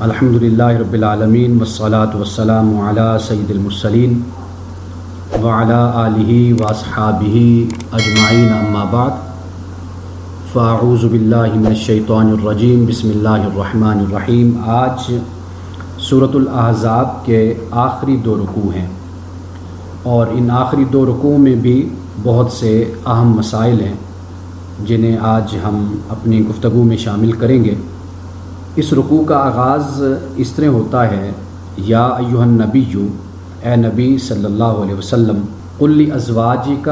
الحمدللہ رب العالمین والصلاة والسلام علی سید المرسلین وعلی آلہ واصحابہ اجمعین اما بعد فاعوذ باللہ من الشیطان الرجیم بسم اللہ الرحمن الرحیم۔ آج سورۃ الاحزاب کے آخری دو رکوع ہیں اور ان آخری دو رکوع میں بھی بہت سے اہم مسائل ہیں جنہیں آج ہم اپنی گفتگو میں شامل کریں گے۔ اس رکوع کا آغاز اس طرح ہوتا ہے، یا ایھا النبی، اے نبی صلی اللہ علیہ وسلم، قل لازواجک،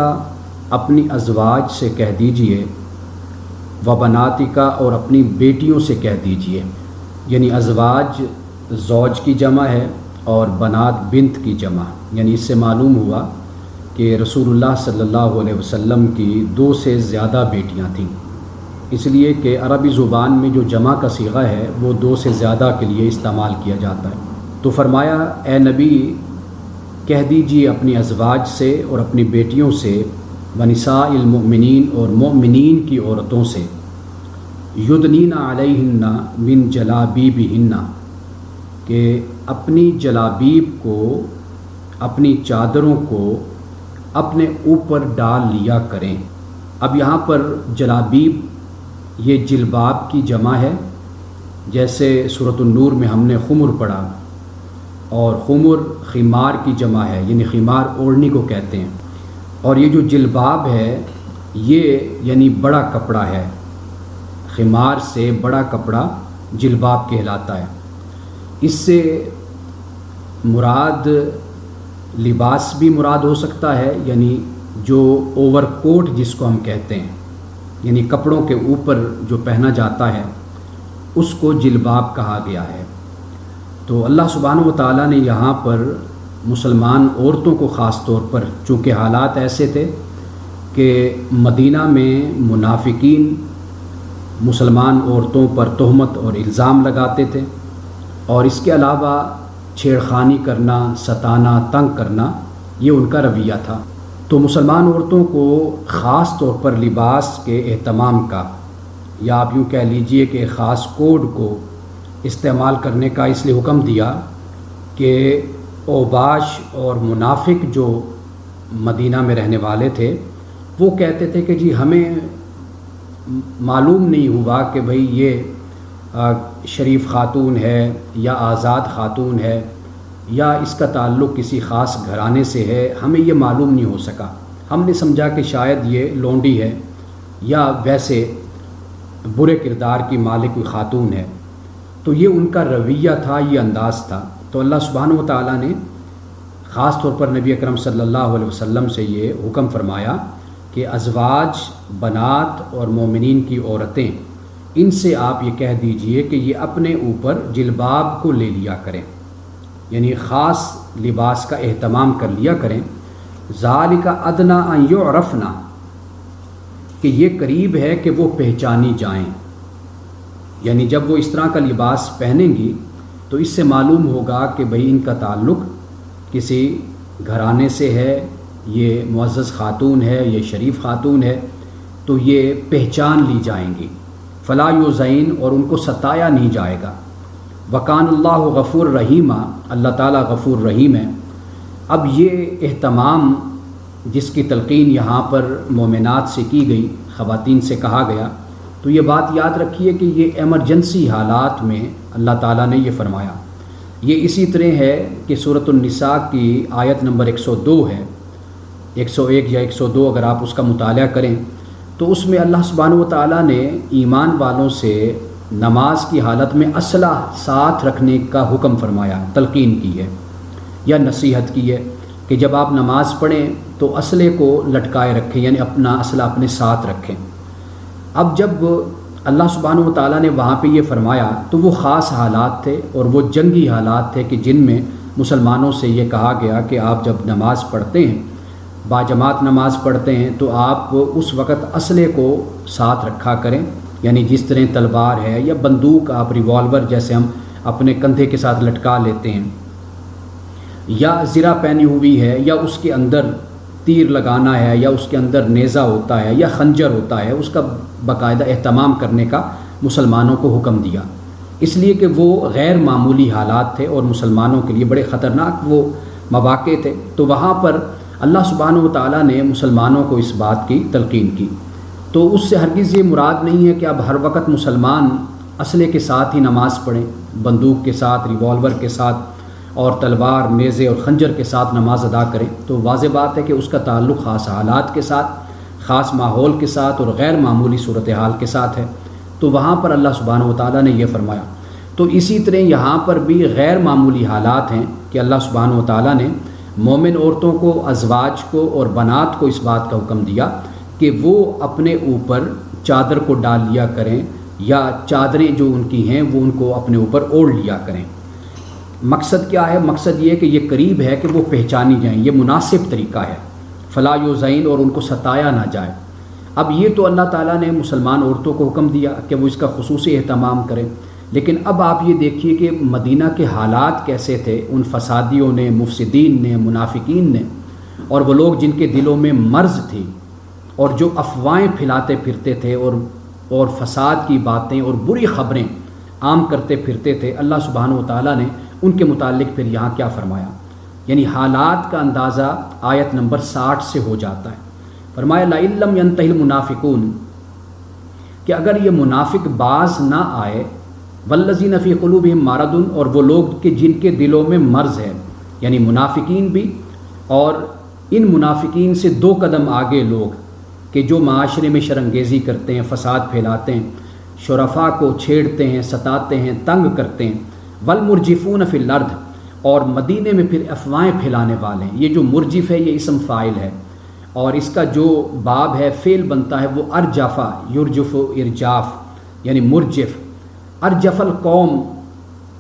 اپنی ازواج سے کہہ دیجئے، وبناتک، اور اپنی بیٹیوں سے کہہ دیجئے۔ یعنی ازواج زوج کی جمع ہے اور بنات بنت کی جمع، یعنی اس سے معلوم ہوا کہ رسول اللہ صلی اللہ علیہ وسلم کی 2 سے زیادہ بیٹیاں تھیں، اس لیے کہ عربی زبان میں جو جمع کا صیغہ ہے وہ 2 سے زیادہ کے لیے استعمال کیا جاتا ہے۔ تو فرمایا اے نبی کہہ دیجیے اپنی ازواج سے اور اپنی بیٹیوں سے، ونساء المؤمنین، اور مومنین کی عورتوں سے، یدنین علیہن من جلابیبہن، کہ اپنی جلابیب کو، اپنی چادروں کو اپنے اوپر ڈال لیا کریں۔ اب یہاں پر جلابیب یہ جلباب کی جمع ہے، جیسے سورۃ النور میں ہم نے خمر پڑھا، اور خمر خمار کی جمع ہے، یعنی خمار اوڑھنی کو کہتے ہیں۔ اور یہ جو جلباب ہے یہ یعنی بڑا کپڑا ہے، خمار سے بڑا کپڑا جلباب کہلاتا ہے۔ اس سے مراد لباس بھی مراد ہو سکتا ہے، یعنی جو اوور کوٹ جس کو ہم کہتے ہیں، یعنی کپڑوں کے اوپر جو پہنا جاتا ہے اس کو جلباب کہا گیا ہے۔ تو اللہ سبحانہ و تعالیٰ نے یہاں پر مسلمان عورتوں کو خاص طور پر، چونکہ حالات ایسے تھے کہ مدینہ میں منافقین مسلمان عورتوں پر تہمت اور الزام لگاتے تھے، اور اس کے علاوہ چھیڑخانی کرنا، ستانا، تنگ کرنا، یہ ان کا رویہ تھا۔ تو مسلمان عورتوں کو خاص طور پر لباس کے اہتمام کا، یا آپ یوں کہہ لیجئے کہ خاص کوڈ کو استعمال کرنے کا اس لیے حکم دیا کہ اوباش اور منافق جو مدینہ میں رہنے والے تھے وہ کہتے تھے کہ جی ہمیں معلوم نہیں ہوا کہ بھئی یہ شریف خاتون ہے یا آزاد خاتون ہے یا اس کا تعلق کسی خاص گھرانے سے ہے، ہمیں یہ معلوم نہیں ہو سکا۔ ہم نے سمجھا کہ شاید یہ لونڈی ہے یا ویسے برے کردار کی مالک کوئی خاتون ہے۔ تو یہ ان کا رویہ تھا، یہ انداز تھا۔ تو اللہ سبحانہ و تعالیٰ نے خاص طور پر نبی اکرم صلی اللہ علیہ وسلم سے یہ حکم فرمایا کہ ازواج، بنات اور مومنین کی عورتیں، ان سے آپ یہ کہہ دیجئے کہ یہ اپنے اوپر جلباب کو لے لیا کریں، یعنی خاص لباس کا اہتمام کر لیا کریں۔ ذالک ادنیٰ ان یعرفن، کہ یہ قریب ہے کہ وہ پہچانی جائیں، یعنی جب وہ اس طرح کا لباس پہنیں گی تو اس سے معلوم ہوگا کہ بھئی ان کا تعلق کسی گھرانے سے ہے، یہ معزز خاتون ہے، یہ شریف خاتون ہے، تو یہ پہچان لی جائیں گی۔ فلا یؤذین، اور ان کو ستایا نہیں جائے گا۔ وکان اللہ غفور رحیمہ، اللہ تعالیٰ غفور رحیم ہے۔ اب یہ اہتمام جس کی تلقین یہاں پر مومنات سے کی گئی، خواتین سے کہا گیا، تو یہ بات یاد رکھیے کہ یہ ایمرجنسی حالات میں اللہ تعالیٰ نے یہ فرمایا۔ یہ اسی طرح ہے کہ سورۃ النساء کی آیت نمبر 102 ہے، 101 یا 102 اگر آپ اس کا مطالعہ کریں تو اس میں اللہ سبحانہ و تعالیٰ نے ایمان والوں سے نماز کی حالت میں اسلحہ ساتھ رکھنے کا حکم فرمایا، تلقین کی ہے یا نصیحت کی ہے کہ جب آپ نماز پڑھیں تو اسلحے کو لٹکائے رکھیں، یعنی اپنا اسلحہ اپنے ساتھ رکھیں۔ اب جب اللہ سبحانہ و تعالیٰ نے وہاں پہ یہ فرمایا تو وہ خاص حالات تھے اور وہ جنگی حالات تھے کہ جن میں مسلمانوں سے یہ کہا گیا کہ آپ جب نماز پڑھتے ہیں، باجماعت نماز پڑھتے ہیں، تو آپ اس وقت اسلحے کو ساتھ رکھا کریں، یعنی جس طرح تلوار ہے یا بندوق، آپ ریوالور جیسے ہم اپنے کندھے کے ساتھ لٹکا لیتے ہیں، یا زرہ پہنی ہوئی ہے، یا اس کے اندر تیر لگانا ہے، یا اس کے اندر نیزہ ہوتا ہے یا خنجر ہوتا ہے، اس کا باقاعدہ اہتمام کرنے کا مسلمانوں کو حکم دیا۔ اس لیے کہ وہ غیر معمولی حالات تھے اور مسلمانوں کے لیے بڑے خطرناک وہ مواقع تھے۔ تو وہاں پر اللہ سبحانہ و تعالیٰ نے مسلمانوں کو اس بات کی تلقین کی۔ تو اس سے ہرگز یہ مراد نہیں ہے کہ اب ہر وقت مسلمان اسلحے کے ساتھ ہی نماز پڑھیں، بندوق کے ساتھ، ریوالور کے ساتھ اور تلوار، نیزے اور خنجر کے ساتھ نماز ادا کریں۔ تو واضح بات ہے کہ اس کا تعلق خاص حالات کے ساتھ، خاص ماحول کے ساتھ اور غیر معمولی صورتحال کے ساتھ ہے۔ تو وہاں پر اللہ سبحانہ و تعالیٰ نے یہ فرمایا۔ تو اسی طرح یہاں پر بھی غیر معمولی حالات ہیں کہ اللہ سبحانہ و تعالیٰ نے مومن عورتوں کو، ازواج کو اور بنات کو اس بات کا حکم دیا کہ وہ اپنے اوپر چادر کو ڈال لیا کریں، یا چادریں جو ان کی ہیں وہ ان کو اپنے اوپر اوڑھ لیا کریں۔ مقصد کیا ہے؟ مقصد یہ ہے کہ یہ قریب ہے کہ وہ پہچانی جائیں، یہ مناسب طریقہ ہے، فلا یوزین، اور ان کو ستایا نہ جائے۔ اب یہ تو اللہ تعالیٰ نے مسلمان عورتوں کو حکم دیا کہ وہ اس کا خصوصی اہتمام کریں، لیکن اب آپ یہ دیکھیے کہ مدینہ کے حالات کیسے تھے ان فسادیوں نے، مفسدین نے، منافقین نے، اور وہ لوگ جن کے دلوں میں مرض تھی اور جو افواہیں پھیلاتے پھرتے تھے اور فساد کی باتیں اور بری خبریں عام کرتے پھرتے تھے۔ اللہ سبحانہ و تعالیٰ نے ان کے متعلق پھر یہاں کیا فرمایا، یعنی حالات کا اندازہ آیت نمبر 60 سے ہو جاتا ہے۔ فرمایا لَئِن لَّمْ يَنْتَهِ الْمُنَافِقُونَ، کہ اگر یہ منافق باز نہ آئے، وَالَّذِينَ فِي قُلُوبِهِم مَّرَضٌ، اور وہ لوگ کہ جن کے دلوں میں مرض ہے، یعنی منافقین بھی، اور ان منافقین سے 2 قدم آگے لوگ کہ جو معاشرے میں شرانگیزی کرتے ہیں، فساد پھیلاتے ہیں، شرفاء کو چھیڑتے ہیں، ستاتے ہیں، تنگ کرتے ہیں، وَالْمُرْجِفُونَ فِي الْأَرْضِ، اور مدینے میں پھر افواہیں پھیلانے والے ہیں۔ یہ جو مرجف ہے یہ اسم فاعل ہے، اور اس کا جو باب ہے فعل بنتا ہے وہ ارجفا، یرجف ارجاف، یعنی مرجف۔ ارجف القوم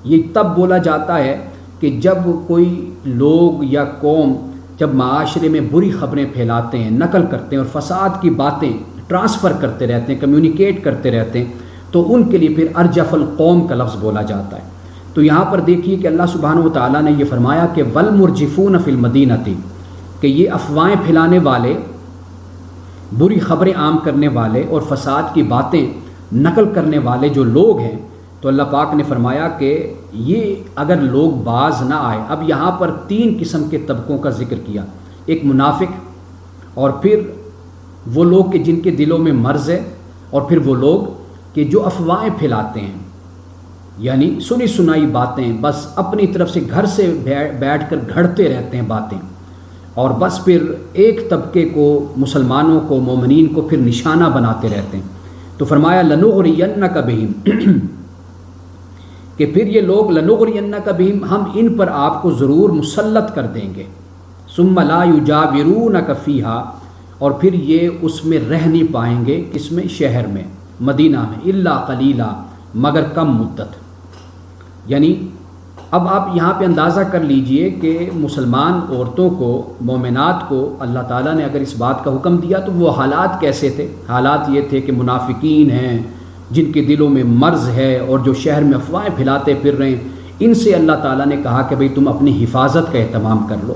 یہ تب بولا جاتا ہے کہ جب کوئی لوگ یا قوم جب معاشرے میں بری خبریں پھیلاتے ہیں، نقل کرتے ہیں اور فساد کی باتیں ٹرانسفر کرتے رہتے ہیں، کمیونیکیٹ کرتے رہتے ہیں، تو ان کے لیے پھر ارجف القوم کا لفظ بولا جاتا ہے۔ تو یہاں پر دیکھیے کہ اللہ سبحانہ و تعالیٰ نے یہ فرمایا کہ وَالْمُرْجِفُونَ فِي الْمَدِينَةِ، کہ یہ افواہیں پھیلانے والے، بری خبریں عام کرنے والے اور فساد کی باتیں نقل کرنے والے جو لوگ ہیں، تو اللہ پاک نے فرمایا کہ یہ اگر لوگ باز نہ آئے۔ اب یہاں پر 3 قسم کے طبقوں کا ذکر کیا، ایک منافق، اور پھر وہ لوگ کہ جن کے دلوں میں مرض ہے، اور پھر وہ لوگ کہ جو افواہیں پھیلاتے ہیں، یعنی سنی سنائی باتیں، بس اپنی طرف سے گھر سے بیٹھ کر گھڑتے رہتے ہیں باتیں، اور بس پھر ایک طبقے کو، مسلمانوں کو، مومنین کو پھر نشانہ بناتے رہتے ہیں۔ تو فرمایا لَنُغْرِيَنَّكَ بِهِمْ، کہ پھر یہ لوگ لَنُغْرِيَنَّكَ بِهِمْ، ہم ان پر آپ کو ضرور مسلط کر دیں گے، ثُمَّ لَا يُجَاوِرُونَكَ فِيهَا، اور پھر یہ اس میں رہ نہیں پائیں گے، اس میں شہر میں، مدینہ میں، إِلَّا قَلِيلًا، مگر کم مدت۔ یعنی اب آپ یہاں پہ اندازہ کر لیجئے کہ مسلمان عورتوں کو، مومنات کو اللہ تعالیٰ نے اگر اس بات کا حکم دیا تو وہ حالات کیسے تھے؟ حالات یہ تھے کہ منافقین ہیں جن کے دلوں میں مرض ہے اور جو شہر میں افواہیں پھیلاتے پھر رہے ہیں، ان سے اللہ تعالیٰ نے کہا کہ بھئی تم اپنی حفاظت کا اہتمام کر لو۔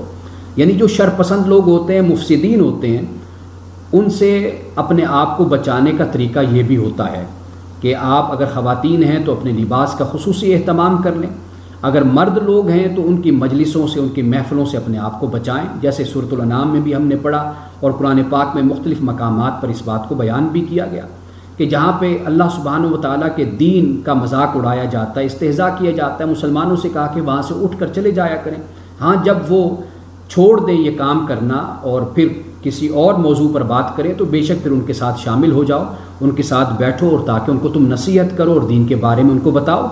یعنی جو شرپسند لوگ ہوتے ہیں، مفسدین ہوتے ہیں، ان سے اپنے آپ کو بچانے کا طریقہ یہ بھی ہوتا ہے کہ آپ اگر خواتین ہیں تو اپنے لباس کا خصوصی اہتمام کر لیں، اگر مرد لوگ ہیں تو ان کی مجلسوں سے، ان کی محفلوں سے اپنے آپ کو بچائیں، جیسے سورۃ الانعام میں بھی ہم نے پڑھا اور قرآن پاک میں مختلف مقامات پر اس بات کو بیان بھی کیا گیا کہ جہاں پہ اللہ سبحانہ و تعالیٰ کے دین کا مذاق اڑایا جاتا ہے، استہزاء کیا جاتا ہے، مسلمانوں سے کہا کہ وہاں سے اٹھ کر چلے جایا کریں۔ ہاں جب وہ چھوڑ دیں یہ کام کرنا اور پھر کسی اور موضوع پر بات کریں تو بے شک پھر ان کے ساتھ شامل ہو جاؤ، ان کے ساتھ بیٹھو، اور تاکہ ان کو تم نصیحت کرو اور دین کے بارے میں ان کو بتاؤ۔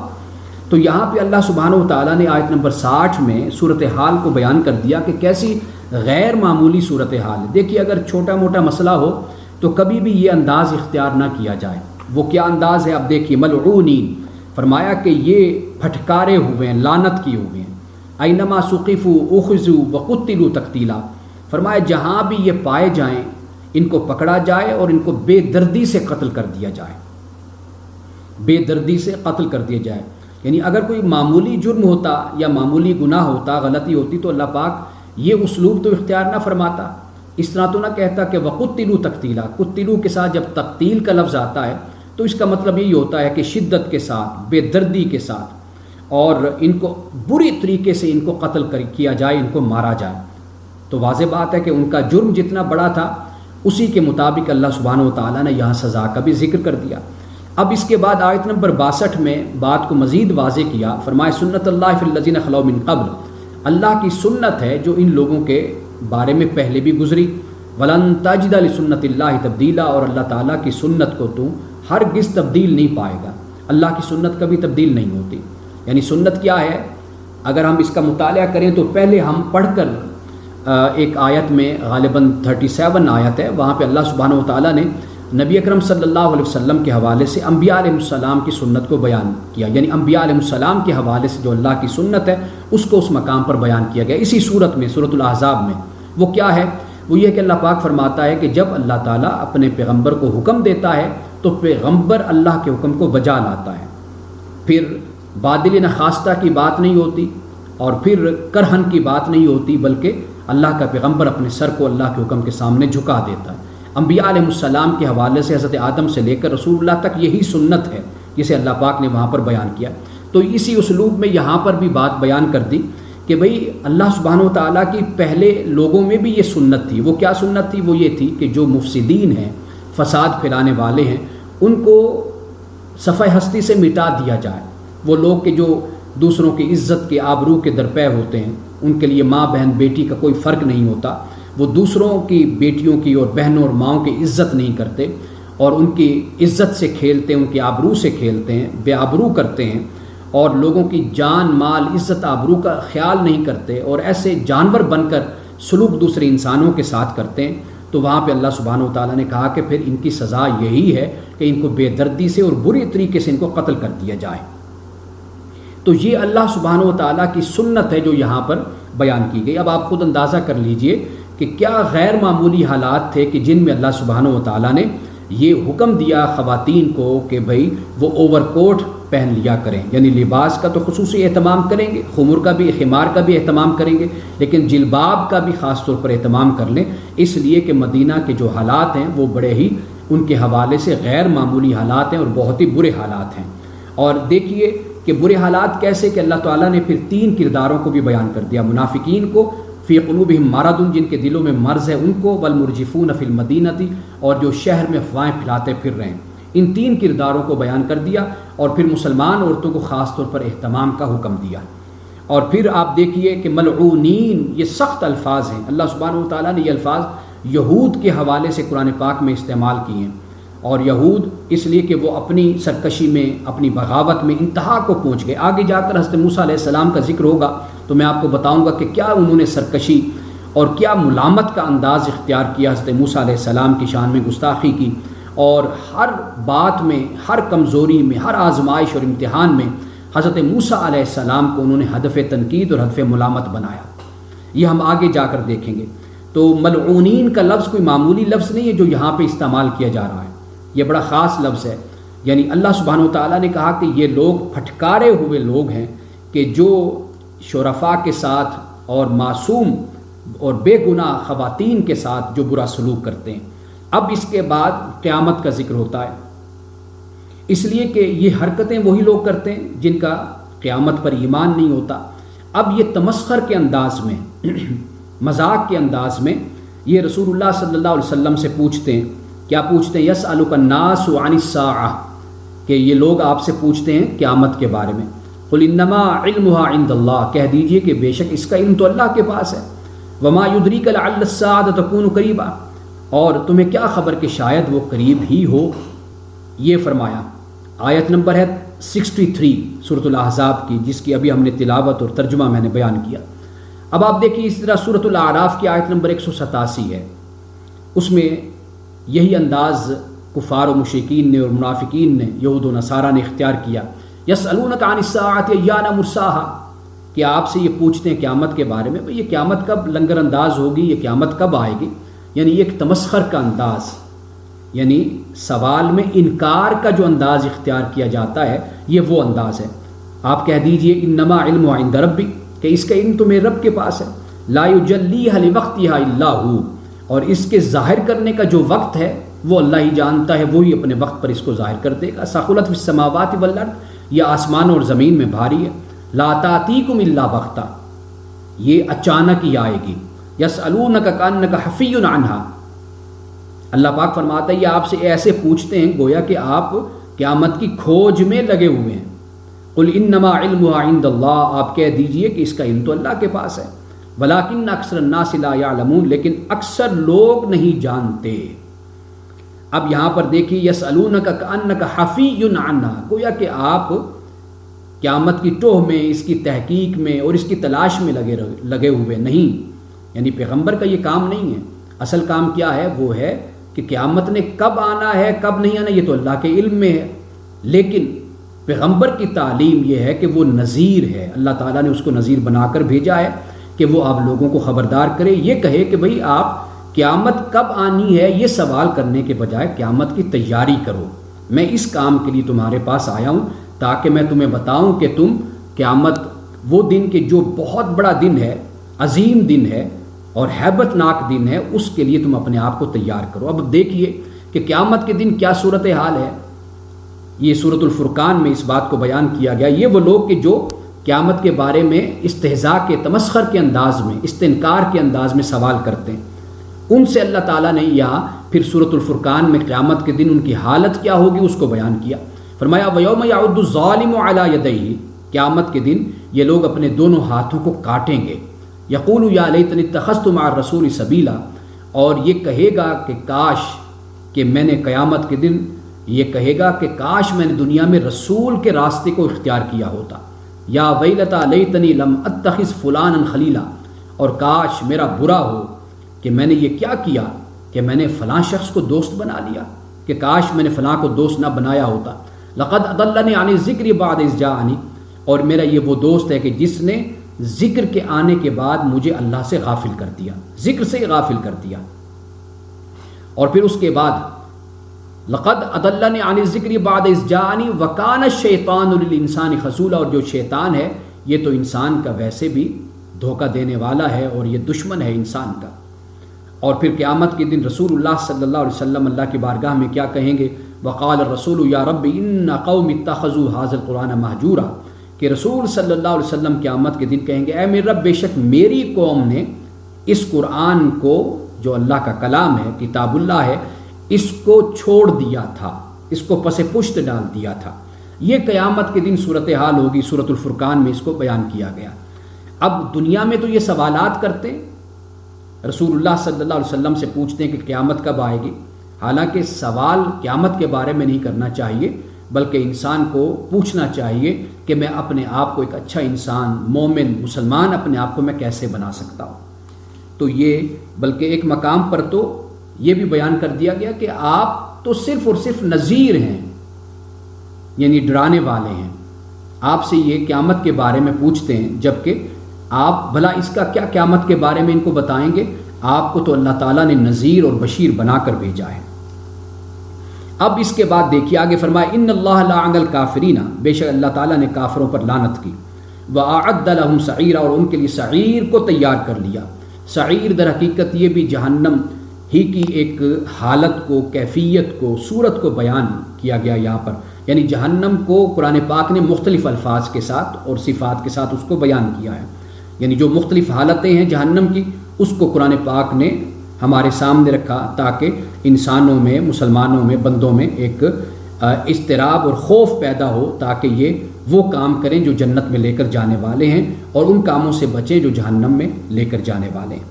تو یہاں پہ اللہ سبحانہ و تعالیٰ نے آیت نمبر 60 میں صورتحال کو بیان کر دیا کہ کیسی غیر معمولی صورتحال ہے۔ دیکھیے اگر چھوٹا موٹا مسئلہ ہو تو کبھی بھی یہ انداز اختیار نہ کیا جائے۔ وہ کیا انداز ہے؟ اب دیکھیے ملعونین، فرمایا کہ یہ پھٹکارے ہوئے ہیں، لعنت کیے ہوئے ہیں۔ اینما ثقفوا اخذوا وقتلوا تقتیلا، فرمایا جہاں بھی یہ پائے جائیں ان کو پکڑا جائے اور ان کو بے دردی سے قتل کر دیا جائے، بے دردی سے قتل کر دیا جائے۔ یعنی اگر کوئی معمولی جرم ہوتا یا معمولی گناہ ہوتا، غلطی ہوتی، تو اللہ پاک یہ اسلوب تو اختیار نہ فرماتا، اس طرح تو نہ کہتا کہ وقتلوا تقتیلا۔ قتلوا کے ساتھ جب تقتیل کا لفظ آتا ہے تو اس کا مطلب یہی ہوتا ہے کہ شدت کے ساتھ، بے دردی کے ساتھ، اور ان کو بری طریقے سے ان کو قتل کیا جائے، ان کو مارا جائے۔ تو واضح بات ہے کہ ان کا جرم جتنا بڑا تھا اسی کے مطابق اللہ سبحانہ و تعالیٰ نے یہاں سزا کا بھی ذکر کر دیا۔ اب اس کے بعد آیت نمبر 62 میں بات کو مزید واضح کیا، فرمائے سنت اللہ فی الذین خلو من قبل، اللہ کی سنت ہے جو ان لوگوں کے بارے میں پہلے بھی گزری، ولن تجد لسنت اللہ تبدیلا، اور اللہ تعالیٰ کی سنت کو تو ہرگز تبدیل نہیں پائے گا، اللہ کی سنت کبھی تبدیل نہیں ہوتی۔ یعنی سنت کیا ہے؟ اگر ہم اس کا مطالعہ کریں تو پہلے ہم پڑھ کر ایک آیت میں غالباً 37 آیت ہے، وہاں پہ اللہ سبحانہ و تعالیٰ نے نبی اکرم صلی اللہ علیہ وسلم کے حوالے سے انبیاء علیہ السلام کی سنت کو بیان کیا، یعنی انبیاء علیہ السلام کے حوالے سے جو اللہ کی سنت ہے اس کو اس مقام پر بیان کیا گیا۔ اسی صورت میں سورۃ الاحزاب میں وہ کیا ہے؟ وہ یہ کہ اللہ پاک فرماتا ہے کہ جب اللہ تعالیٰ اپنے پیغمبر کو حکم دیتا ہے تو پیغمبر اللہ کے حکم کو بجا لاتا ہے، پھر بادل نخواستہ کی بات نہیں ہوتی اور پھر کرہن کی بات نہیں ہوتی، بلکہ اللہ کا پیغمبر اپنے سر کو اللہ کے حکم کے سامنے جھکا دیتا ہے۔ انبیاء علیہ السلام کے حوالے سے حضرت آدم سے لے کر رسول اللہ تک یہی سنت ہے جسے اللہ پاک نے وہاں پر بیان کیا۔ تو اسی اسلوب میں یہاں پر بھی بات بیان کر دی کہ بھئی اللہ سبحانہ و تعالیٰ کی پہلے لوگوں میں بھی یہ سنت تھی۔ وہ کیا سنت تھی؟ وہ یہ تھی کہ جو مفسدین ہیں، فساد پھیلانے والے ہیں، ان کو صفحہ ہستی سے مٹا دیا جائے۔ وہ لوگ کہ جو دوسروں کی عزت کے آبرو کے درپے ہوتے ہیں، ان کے لیے ماں بہن بیٹی کا کوئی فرق نہیں ہوتا، وہ دوسروں کی بیٹیوں کی اور بہنوں اور ماؤں کی عزت نہیں کرتے اور ان کی عزت سے کھیلتے ہیں، ان کی آبرو سے کھیلتے ہیں، بے آبرو کرتے ہیں اور لوگوں کی جان مال عزت آبرو کا خیال نہیں کرتے اور ایسے جانور بن کر سلوک دوسرے انسانوں کے ساتھ کرتے ہیں، تو وہاں پہ اللہ سبحانہ و تعالیٰ نے کہا کہ پھر ان کی سزا یہی ہے کہ ان کو بے دردی سے اور بری طریقے سے ان کو قتل کر دیا جائے۔ تو یہ اللہ سبحانہ و تعالیٰ کی سنت ہے جو یہاں پر بیان کی گئی۔ اب آپ خود اندازہ کر لیجئے کہ کیا غیر معمولی حالات تھے کہ جن میں اللہ سبحانہ و تعالیٰ نے یہ حکم دیا خواتین کو کہ بھئی وہ اوور کوٹ پہن لیا کریں، یعنی لباس کا تو خصوصی اہتمام کریں گے، خمر کا بھی، خمار کا بھی اہتمام کریں گے، لیکن جلباب کا بھی خاص طور پر اہتمام کر لیں، اس لیے کہ مدینہ کے جو حالات ہیں وہ بڑے ہی ان کے حوالے سے غیر معمولی حالات ہیں اور بہت ہی برے حالات ہیں۔ اور دیکھیے کہ برے حالات کیسے کہ اللہ تعالیٰ نے پھر 3 کرداروں کو بھی بیان کر دیا، منافقین کو، فی قلوبہم مرض، جن کے دلوں میں مرض ہے ان کو، والمرجفون فی المدینہ، اور جو شہر میں افواہیں پھیلاتے پھر رہے ہیں، ان 3 کرداروں کو بیان کر دیا اور پھر مسلمان عورتوں کو خاص طور پر اہتمام کا حکم دیا۔ اور پھر آپ دیکھیے کہ ملعونین، یہ سخت الفاظ ہیں، اللہ سبحانہ و تعالیٰ نے یہ الفاظ یہود کے حوالے سے قرآن پاک میں استعمال کیے ہیں، اور یہود اس لیے کہ وہ اپنی سرکشی میں، اپنی بغاوت میں انتہا کو پہنچ گئے۔ آگے جا کر حضرت موسیٰ علیہ السلام کا ذکر ہوگا تو میں آپ کو بتاؤں گا کہ کیا انہوں نے سرکشی اور کیا ملامت کا انداز اختیار کیا، حضرت موسیٰ علیہ السلام کی شان میں گستاخی کی، اور ہر بات میں، ہر کمزوری میں، ہر آزمائش اور امتحان میں حضرت موسیٰ علیہ السلام کو انہوں نے ہدف تنقید اور ہدف ملامت بنایا۔ یہ ہم آگے جا کر دیکھیں گے۔ تو ملعونین کا لفظ کوئی معمولی لفظ نہیں ہے جو یہاں پہ استعمال کیا جا رہا ہے، یہ بڑا خاص لفظ ہے۔ یعنی اللہ سبحانہ و تعالیٰ نے کہا کہ یہ لوگ پھٹکارے ہوئے لوگ ہیں کہ جو شرفاء کے ساتھ اور معصوم اور بے گناہ خواتین کے ساتھ جو برا سلوک کرتے ہیں۔ اب اس کے بعد قیامت کا ذکر ہوتا ہے، اس لیے کہ یہ حرکتیں وہی لوگ کرتے ہیں جن کا قیامت پر ایمان نہیں ہوتا۔ اب یہ تمسخر کے انداز میں، مذاق کے انداز میں یہ رسول اللہ صلی اللہ علیہ وسلم سے پوچھتے ہیں، کیا پوچھتے ہیں؟ یسألک الناس عن الساعہ، کہ یہ لوگ آپ سے پوچھتے ہیں قیامت کے بارے میں۔ قل انما علمها عند اللہ، کہہ دیجئے کہ بے شک اس کا علم تو اللہ کے پاس ہے۔ وما یدریک لعل الساعۃ تکون قریبا، اور تمہیں کیا خبر کہ شاید وہ قریب ہی ہو۔ یہ فرمایا۔ آیت نمبر ہے 63 سورۃ الاحزاب کی، جس کی ابھی ہم نے تلاوت اور ترجمہ میں نے بیان کیا۔ اب آپ دیکھیے اس طرح سورۃ الاعراف کی آیت نمبر 187 ہے، اس میں یہی انداز کفار و مشرکین نے اور منافقین نے، یہود و نصارہ نے اختیار کیا۔ یسألونک عن الساعۃ ایان مرساها، کہ آپ سے یہ پوچھتے ہیں قیامت کے بارے میں، یہ قیامت کب لنگر انداز ہوگی، یہ قیامت کب آئے گی۔ یعنی ایک تمسخر کا انداز، یعنی سوال میں انکار کا جو انداز اختیار کیا جاتا ہے یہ وہ انداز ہے۔ آپ کہہ دیجئے انما علم عند ربی، کہ اس کا علم تو میرے رب کے پاس ہے۔ لا یجلیھا لوقتھا الا ہو، اور اس کے ظاہر کرنے کا جو وقت ہے وہ اللہ ہی جانتا ہے، وہی اپنے وقت پر اس کو ظاہر کر دے گا۔ ثقلت فی السماوات والارض، یہ آسمان اور زمین میں بھاری ہے۔ لا تأتیکم الا بغتہ، یہ اچانک ہی آئے گی۔ یسألونک کأنک حفی عنہا، اللہ پاک فرماتا ہے یہ آپ سے ایسے پوچھتے ہیں گویا کہ آپ قیامت کی کھوج میں لگے ہوئے ہیں۔ قل انما علمها عند اللہ، آپ کہہ دیجئے کہ اس کا علم تو اللہ کے پاس ہے۔ ولکن اکثر الناس لا یعلمون، لیکن اکثر لوگ نہیں جانتے۔ اب یہاں پر دیکھیے یسألونک کأنک حفی عنہا، گویا کہ آپ قیامت کی ٹوہ میں، اس کی تحقیق میں اور اس کی تلاش میں لگے ہوئے نہیں، یعنی پیغمبر کا یہ کام نہیں ہے۔ اصل کام کیا ہے؟ وہ ہے کہ قیامت نے کب آنا ہے کب نہیں آنا یہ تو اللہ کے علم میں ہے، لیکن پیغمبر کی تعلیم یہ ہے کہ وہ نذیر ہے، اللہ تعالیٰ نے اس کو نذیر بنا کر بھیجا ہے کہ وہ آپ لوگوں کو خبردار کرے، یہ کہے کہ بھئی آپ قیامت کب آنی ہے یہ سوال کرنے کے بجائے قیامت کی تیاری کرو، میں اس کام کے لیے تمہارے پاس آیا ہوں تاکہ میں تمہیں بتاؤں کہ تم قیامت وہ دن کے جو بہت بڑا دن ہے، عظیم دن ہے اور ہیبت ناک دن ہے، اس کے لیے تم اپنے آپ کو تیار کرو۔ اب دیکھیے کہ قیامت کے دن کیا صورتحال ہے، یہ سورۃ الفرقان میں اس بات کو بیان کیا گیا۔ یہ وہ لوگ کہ جو قیامت کے بارے میں استہزاء کے، تمسخر کے انداز میں، استنکار کے انداز میں سوال کرتے ہیں، ان سے اللہ تعالیٰ نے یہاں پھر سورۃ الفرقان میں قیامت کے دن ان کی حالت کیا ہوگی اس کو بیان کیا۔ فرمایا وَيَوْمَ يَعُضُّ الظَّالِمُ عَلَى يَدَيْهِ، قیامت کے دن یہ لوگ اپنے دونوں ہاتھوں کو کاٹیں گے۔ یقول یا لیتنی اتخذت مع الرسول سبیلا، اور یہ کہے گا کہ کاش کہ میں نے قیامت کے دن یہ کہے گا کہ کاش میں نے دنیا میں رسول کے راستے کو اختیار کیا ہوتا۔ یا ویلتا لیتنی لم اتخذ فلانا خلیلا، اور کاش میرا برا ہو کہ میں نے یہ کیا کیا کہ میں نے فلاں شخص کو دوست بنا لیا، کہ کاش میں نے فلاں کو دوست نہ بنایا ہوتا۔ لقد اضلنی عن الذکر بعد اذ جاءنی، اور میرا یہ وہ دوست ہے کہ جس نے ذکر کے آنے کے بعد مجھے اللہ سے غافل کر دیا، ذکر سے غافل کر دیا۔ اور پھر اس کے بعد لقد اضلنی عن الذکر بعد اذ جاءنی وکان الشیطان للانسان خذولا، اور جو شیطان ہے یہ تو انسان کا ویسے بھی دھوکہ دینے والا ہے اور یہ دشمن ہے انسان کا۔ اور پھر قیامت کے دن رسول اللہ صلی اللہ علیہ وسلم اللہ کی بارگاہ میں کیا کہیں گے؟ وقال الرسول یا رب ان قوم اتخذوا هذا القرآن مہجورا، کہ رسول صلی اللہ علیہ وسلم قیامت کے دن کہیں گے اے میرے رب بے شک میری قوم نے اس قرآن کو جو اللہ کا کلام ہے، کتاب اللہ ہے، اس کو چھوڑ دیا تھا، اس کو پس پشت ڈال دیا تھا۔ یہ قیامت کے دن صورتحال ہوگی، سورۃ الفرقان میں اس کو بیان کیا گیا۔ اب دنیا میں تو یہ سوالات کرتے ہیں، رسول اللہ صلی اللہ علیہ وسلم سے پوچھتے ہیں کہ قیامت کب آئے گی، حالانکہ سوال قیامت کے بارے میں نہیں کرنا چاہیے، بلکہ انسان کو پوچھنا چاہیے کہ میں اپنے آپ کو ایک اچھا انسان، مومن، مسلمان اپنے آپ کو میں کیسے بنا سکتا ہوں۔ تو یہ بلکہ ایک مقام پر تو یہ بھی بیان کر دیا گیا کہ آپ تو صرف اور صرف نذیر ہیں، یعنی ڈرانے والے ہیں، آپ سے یہ قیامت کے بارے میں پوچھتے ہیں، جبکہ آپ بھلا اس کا کیا قیامت کے بارے میں ان کو بتائیں گے؟ آپ کو تو اللہ تعالیٰ نے نذیر اور بشیر بنا کر بھیجا ہے۔ اب اس کے بعد دیکھیے آگے فرمایا ان اللہ لعن الکافرین، بے شک اللہ تعالیٰ نے کافروں پر لعنت کی، وَأَعَدَّ لَهُمْ سَعِيرًا، اور ان کے لیے سعیر کو تیار کر لیا۔ سعیر در حقیقت یہ بھی جہنم ہی کی ایک حالت کو، کیفیت کو، صورت کو بیان کیا گیا یہاں پر، یعنی جہنم کو قرآن پاک نے مختلف الفاظ کے ساتھ اور صفات کے ساتھ اس کو بیان کیا ہے، یعنی جو مختلف حالتیں ہیں جہنم کی اس کو قرآن پاک نے ہمارے سامنے رکھا تاکہ انسانوں میں، مسلمانوں میں، بندوں میں ایک اضطراب اور خوف پیدا ہو، تاکہ یہ وہ کام کریں جو جنت میں لے کر جانے والے ہیں اور ان کاموں سے بچیں جو جہنم میں لے کر جانے والے ہیں۔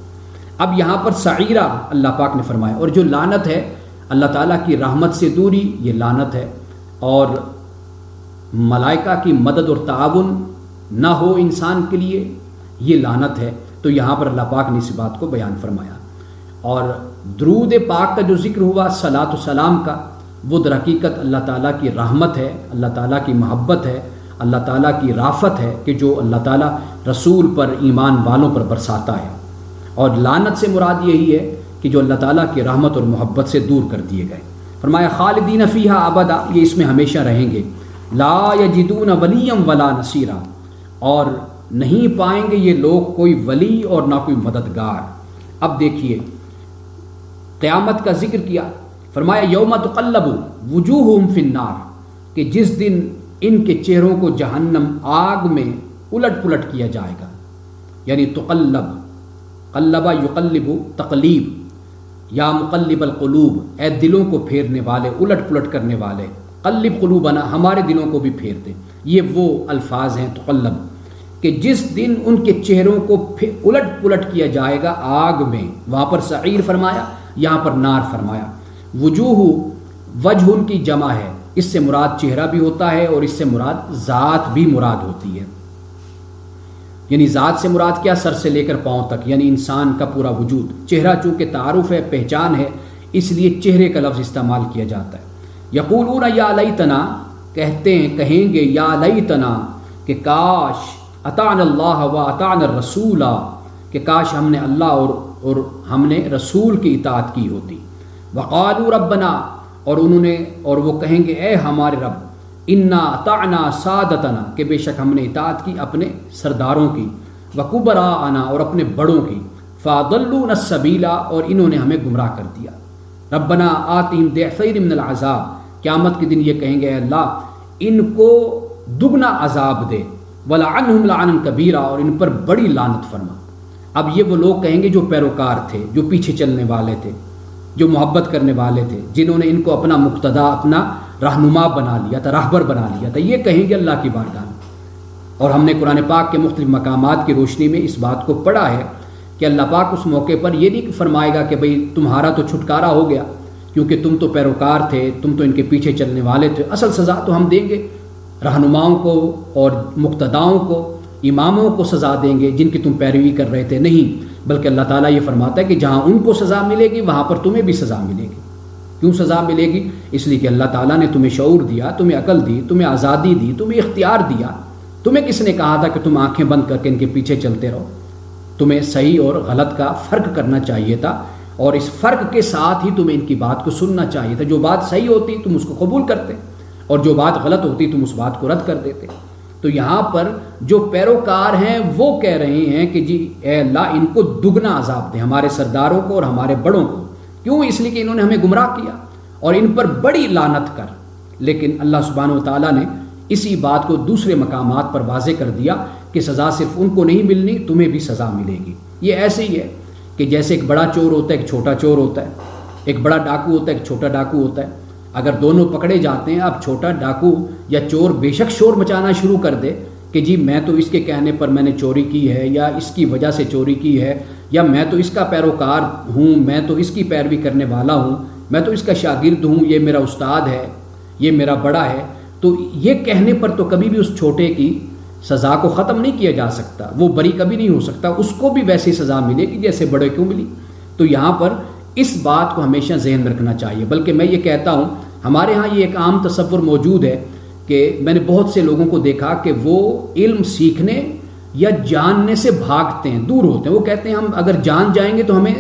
اب یہاں پر سعیرہ اللہ پاک نے فرمایا، اور جو لعنت ہے اللہ تعالیٰ کی رحمت سے دوری، یہ لعنت ہے، اور ملائکہ کی مدد اور تعاون نہ ہو انسان کے لیے، یہ لعنت ہے۔ تو یہاں پر اللہ پاک نے اس بات کو بیان فرمایا۔ اور درود پاک کا جو ذکر ہوا، صلاۃ و سلام کا، وہ در حقیقت اللہ تعالیٰ کی رحمت ہے، اللہ تعالیٰ کی محبت ہے، اللہ تعالیٰ کی رافت ہے کہ جو اللہ تعالیٰ رسول پر، ایمان والوں پر برساتا ہے۔ اور لعنت سے مراد یہی ہے کہ جو اللہ تعالیٰ کی رحمت اور محبت سے دور کر دیے گئے۔ فرمایا خالدین فیہا ابدا، یہ اس میں ہمیشہ رہیں گے۔ لا یجدون ولیا ولا نصیرا، اور نہیں پائیں گے یہ لوگ کوئی ولی اور نہ کوئی مددگار۔ اب دیکھیے قیامت کا ذکر کیا، فرمایا یوم تقلب وجوہہم فی النار، کہ جس دن ان کے چہروں کو جہنم آگ میں الٹ پلٹ کیا جائے گا، یعنی تقلب، قلبہ یقلب تقلیب، یا مقلب القلوب، اے دلوں کو پھیرنے والے، الٹ پلٹ کرنے والے، قلب قلوبنا، ہمارے دلوں کو بھی پھیر دے، یہ وہ الفاظ ہیں تقلب، کہ جس دن ان کے چہروں کو الٹ پلٹ کیا جائے گا آگ میں، وہاں پر سعیر فرمایا، یہاں پر نار فرمایا۔ وجوہ، وجہ ان کی جمع ہے، اس سے مراد چہرہ بھی ہوتا ہے اور اس سے مراد ذات بھی مراد ہوتی ہے، یعنی ذات سے مراد کیا؟ سر سے لے کر پاؤں تک، یعنی انسان کا پورا وجود۔ چہرہ چونکہ تعارف ہے، پہچان ہے، اس لیے چہرے کا لفظ استعمال کیا جاتا ہے۔ یقولون یا لیتنا، کہیں گے یا لیتنا، کہ کاش اطعنا اللہ و اطعنا الرسول، کہ کاش ہم نے اللہ اور ہم نے رسول کی اطاعت کی ہوتی۔ وقالوا ربنا، اور وہ کہیں گے اے ہمارے رب، انا اطعنا سادتنا، کہ بے شک ہم نے اطاعت کی اپنے سرداروں کی، وکبراءنا، اور اپنے بڑوں کی، فاضلونا السبیلا، اور انہوں نے ہمیں گمراہ کر دیا۔ ربنا آتہم ضعفین من العذاب، قیامت کے دن یہ کہیں گے اے اللہ ان کو دگنا عذاب دے، ولعنہم لعنا کبیرا، اور ان پر بڑی لعنت فرما۔ اب یہ وہ لوگ کہیں گے جو پیروکار تھے، جو پیچھے چلنے والے تھے، جو محبت کرنے والے تھے، جنہوں نے ان کو اپنا مقتدا، اپنا رہنما بنا لیا تھا، راہبر بنا لیا تھا، یہ کہیں گے اللہ کی بارگاہ میں۔ اور ہم نے قرآن پاک کے مختلف مقامات کی روشنی میں اس بات کو پڑھا ہے کہ اللہ پاک اس موقع پر یہ نہیں فرمائے گا کہ بھئی تمہارا تو چھٹکارا ہو گیا کیونکہ تم تو پیروکار تھے، تم تو ان کے پیچھے چلنے والے تھے، اصل سزا تو ہم دیں گے رہنماؤں کو اور مقتداؤں کو، اماموں کو سزا دیں گے جن کی تم پیروی کر رہے تھے۔ نہیں، بلکہ اللہ تعالیٰ یہ فرماتا ہے کہ جہاں ان کو سزا ملے گی وہاں پر تمہیں بھی سزا ملے گی۔ کیوں سزا ملے گی؟ اس لیے کہ اللہ تعالیٰ نے تمہیں شعور دیا، تمہیں عقل دی، تمہیں آزادی دی، تمہیں اختیار دیا۔ تمہیں کس نے کہا تھا کہ تم آنکھیں بند کر کے ان کے پیچھے چلتے رہو؟ تمہیں صحیح اور غلط کا فرق کرنا چاہیے تھا، اور اس فرق کے ساتھ ہی تمہیں ان کی بات کو سننا چاہیے تھا۔ جو بات صحیح ہوتی تم اس کو قبول کرتے، اور جو بات غلط ہوتی تم اس بات کو رد کر دیتے۔ تو یہاں پر جو پیروکار ہیں وہ کہہ رہے ہیں کہ جی اے اللہ ان کو دگنا عذاب دے، ہمارے سرداروں کو اور ہمارے بڑوں کو۔ کیوں؟ اس لیے کہ انہوں نے ہمیں گمراہ کیا اور ان پر بڑی لعنت کر۔ لیکن اللہ سبحانہ و تعالیٰ نے اسی بات کو دوسرے مقامات پر واضح کر دیا کہ سزا صرف ان کو نہیں ملنی، تمہیں بھی سزا ملے گی۔ یہ ایسے ہی ہے کہ جیسے ایک بڑا چور ہوتا ہے، ایک چھوٹا چور ہوتا ہے، ایک بڑا ڈاکو ہوتا ہے، ایک چھوٹا ڈاکو ہوتا ہے۔ اگر دونوں پکڑے جاتے ہیں، اب چھوٹا ڈاکو یا چور بے شک شور مچانا شروع کر دے کہ جی میں تو اس کے کہنے پر میں نے چوری کی ہے، یا اس کی وجہ سے چوری کی ہے، یا میں تو اس کا پیروکار ہوں، میں تو اس کی پیروی کرنے والا ہوں، میں تو اس کا شاگرد ہوں، یہ میرا استاد ہے، یہ میرا بڑا ہے، تو یہ کہنے پر تو کبھی بھی اس چھوٹے کی سزا کو ختم نہیں کیا جا سکتا، وہ بری کبھی نہیں ہو سکتا، اس کو بھی ویسی سزا ملے گی جیسے بڑے کو ملی۔ تو یہاں پر اس بات کو ہمیشہ ذہن میں رکھنا چاہیے۔ بلکہ میں یہ کہتا ہوں ہمارے ہاں یہ ایک عام تصور موجود ہے کہ میں نے بہت سے لوگوں کو دیکھا کہ وہ علم سیکھنے یا جاننے سے بھاگتے ہیں، دور ہوتے ہیں۔ وہ کہتے ہیں ہم اگر جان جائیں گے تو ہمیں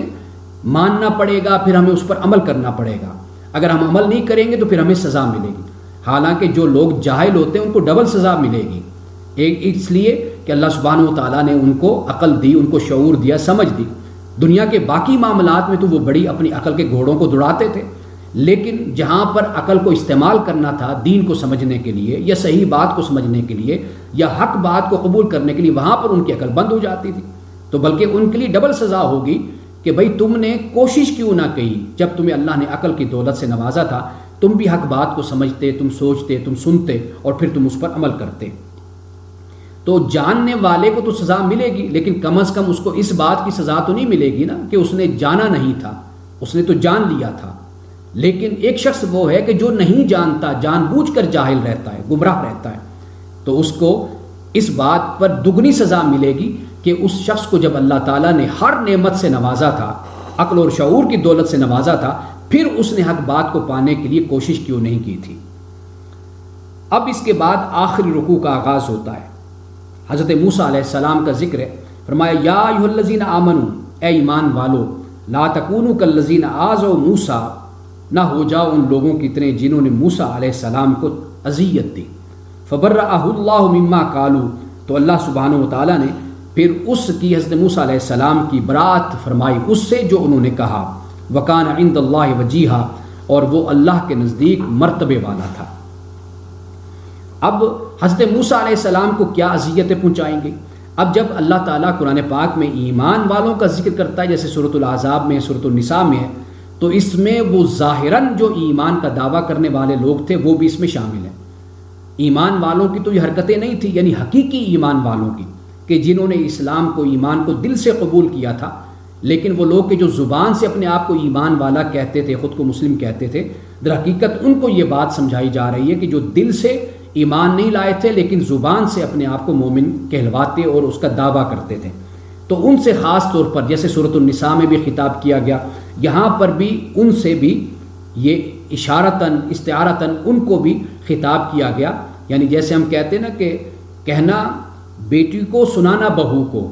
ماننا پڑے گا، پھر ہمیں اس پر عمل کرنا پڑے گا، اگر ہم عمل نہیں کریں گے تو پھر ہمیں سزا ملے گی۔ حالانکہ جو لوگ جاہل ہوتے ہیں ان کو ڈبل سزا ملے گی، ایک اس لیے کہ اللہ سبحانہ و تعالیٰ نے ان کو عقل دی، ان کو شعور دیا، سمجھ دی۔ دنیا کے باقی معاملات میں تو وہ بڑی اپنی عقل کے گھوڑوں کو دوڑاتے تھے، لیکن جہاں پر عقل کو استعمال کرنا تھا دین کو سمجھنے کے لیے یا صحیح بات کو سمجھنے کے لیے یا حق بات کو قبول کرنے کے لیے، وہاں پر ان کی عقل بند ہو جاتی تھی۔ تو بلکہ ان کے لیے ڈبل سزا ہوگی کہ بھائی تم نے کوشش کیوں نہ کی، جب تمہیں اللہ نے عقل کی دولت سے نوازا تھا تم بھی حق بات کو سمجھتے، تم سوچتے، تم سنتے اور پھر تم اس پر عمل کرتے۔ تو جاننے والے کو تو سزا ملے گی، لیکن کم از کم اس کو اس بات کی سزا تو نہیں ملے گی نا کہ اس نے جانا نہیں تھا، اس نے تو جان لیا تھا۔ لیکن ایک شخص وہ ہے کہ جو نہیں جانتا، جان بوجھ کر جاہل رہتا ہے، گمراہ رہتا ہے، تو اس کو اس بات پر دگنی سزا ملے گی کہ اس شخص کو جب اللہ تعالیٰ نے ہر نعمت سے نوازا تھا، عقل اور شعور کی دولت سے نوازا تھا، پھر اس نے حق بات کو پانے کے لیے کوشش کیوں نہیں کی تھی۔ اب اس کے بعد آخری رکوع کا آغاز ہوتا ہے۔ حضرت موسیٰ علیہ السلام کا ذکر ہے، فرمایا یا ایھا الذین آمنوا، اے ایمان والو، لا تکونوا کالذین آذوا موسیٰ، نہ ہو جاؤ ان لوگوں کی طرح جنہوں نے موسیٰ علیہ السلام کو اذیت دی۔ فبرأہ اللہ مما قالوا، تو اللہ سبحانہ و تعالیٰ نے پھر اس کی، حضرت موسیٰ علیہ السلام کی برات فرمائی اس سے جو انہوں نے کہا۔ وکان عند اللہ وجیہا، اور وہ اللہ کے نزدیک مرتبے والا تھا۔ اب حضرت موسیٰ علیہ السلام کو کیا اذیتیں پہنچائیں گے؟ اب جب اللہ تعالیٰ قرآن پاک میں ایمان والوں کا ذکر کرتا ہے، جیسے سورۃ الاحزاب میں، سورۃ النساء میں ہے، تو اس میں وہ ظاہراً جو ایمان کا دعویٰ کرنے والے لوگ تھے وہ بھی اس میں شامل ہیں۔ ایمان والوں کی تو یہ حرکتیں نہیں تھیں، یعنی حقیقی ایمان والوں کی، کہ جنہوں نے اسلام کو، ایمان کو دل سے قبول کیا تھا، لیکن وہ لوگ کہ جو زبان سے اپنے آپ کو ایمان والا کہتے تھے، خود کو مسلم کہتے تھے، در حقیقت ان کو یہ بات سمجھائی جا رہی ہے کہ جو دل سے ایمان نہیں لائے تھے لیکن زبان سے اپنے آپ کو مومن کہلواتے اور اس کا دعویٰ کرتے تھے، تو ان سے خاص طور پر جیسے سورۃ النساء میں بھی خطاب کیا گیا، یہاں پر بھی ان سے بھی یہ اشارتاً استعارتاً ان کو بھی خطاب کیا گیا۔ یعنی جیسے ہم کہتے ہیں نا کہ کہنا بیٹی کو سنانا بہو کو،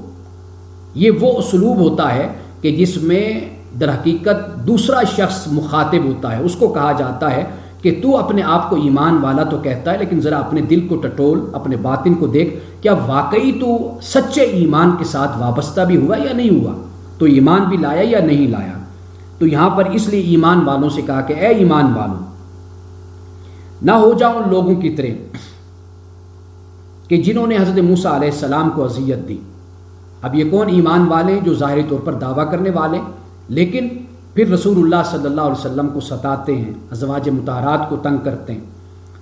یہ وہ اسلوب ہوتا ہے کہ جس میں در حقیقت دوسرا شخص مخاطب ہوتا ہے، اس کو کہا جاتا ہے کہ تو اپنے آپ کو ایمان والا تو کہتا ہے، لیکن ذرا اپنے دل کو ٹٹول، اپنے باطن کو دیکھ، کیا واقعی تو سچے ایمان کے ساتھ وابستہ بھی ہوا یا نہیں ہوا، تو ایمان بھی لایا یا نہیں لایا۔ تو یہاں پر اس لیے ایمان والوں سے کہا کہ اے ایمان والوں، نہ ہو جاؤ ان لوگوں کی طرح کہ جنہوں نے حضرت موسیٰ علیہ السلام کو اذیت دی۔ اب یہ کون ایمان والے جو ظاہری طور پر دعویٰ کرنے والے لیکن پھر رسول اللہ صلی اللہ علیہ وسلم کو ستاتے ہیں، ازواج مطہرات کو تنگ کرتے ہیں،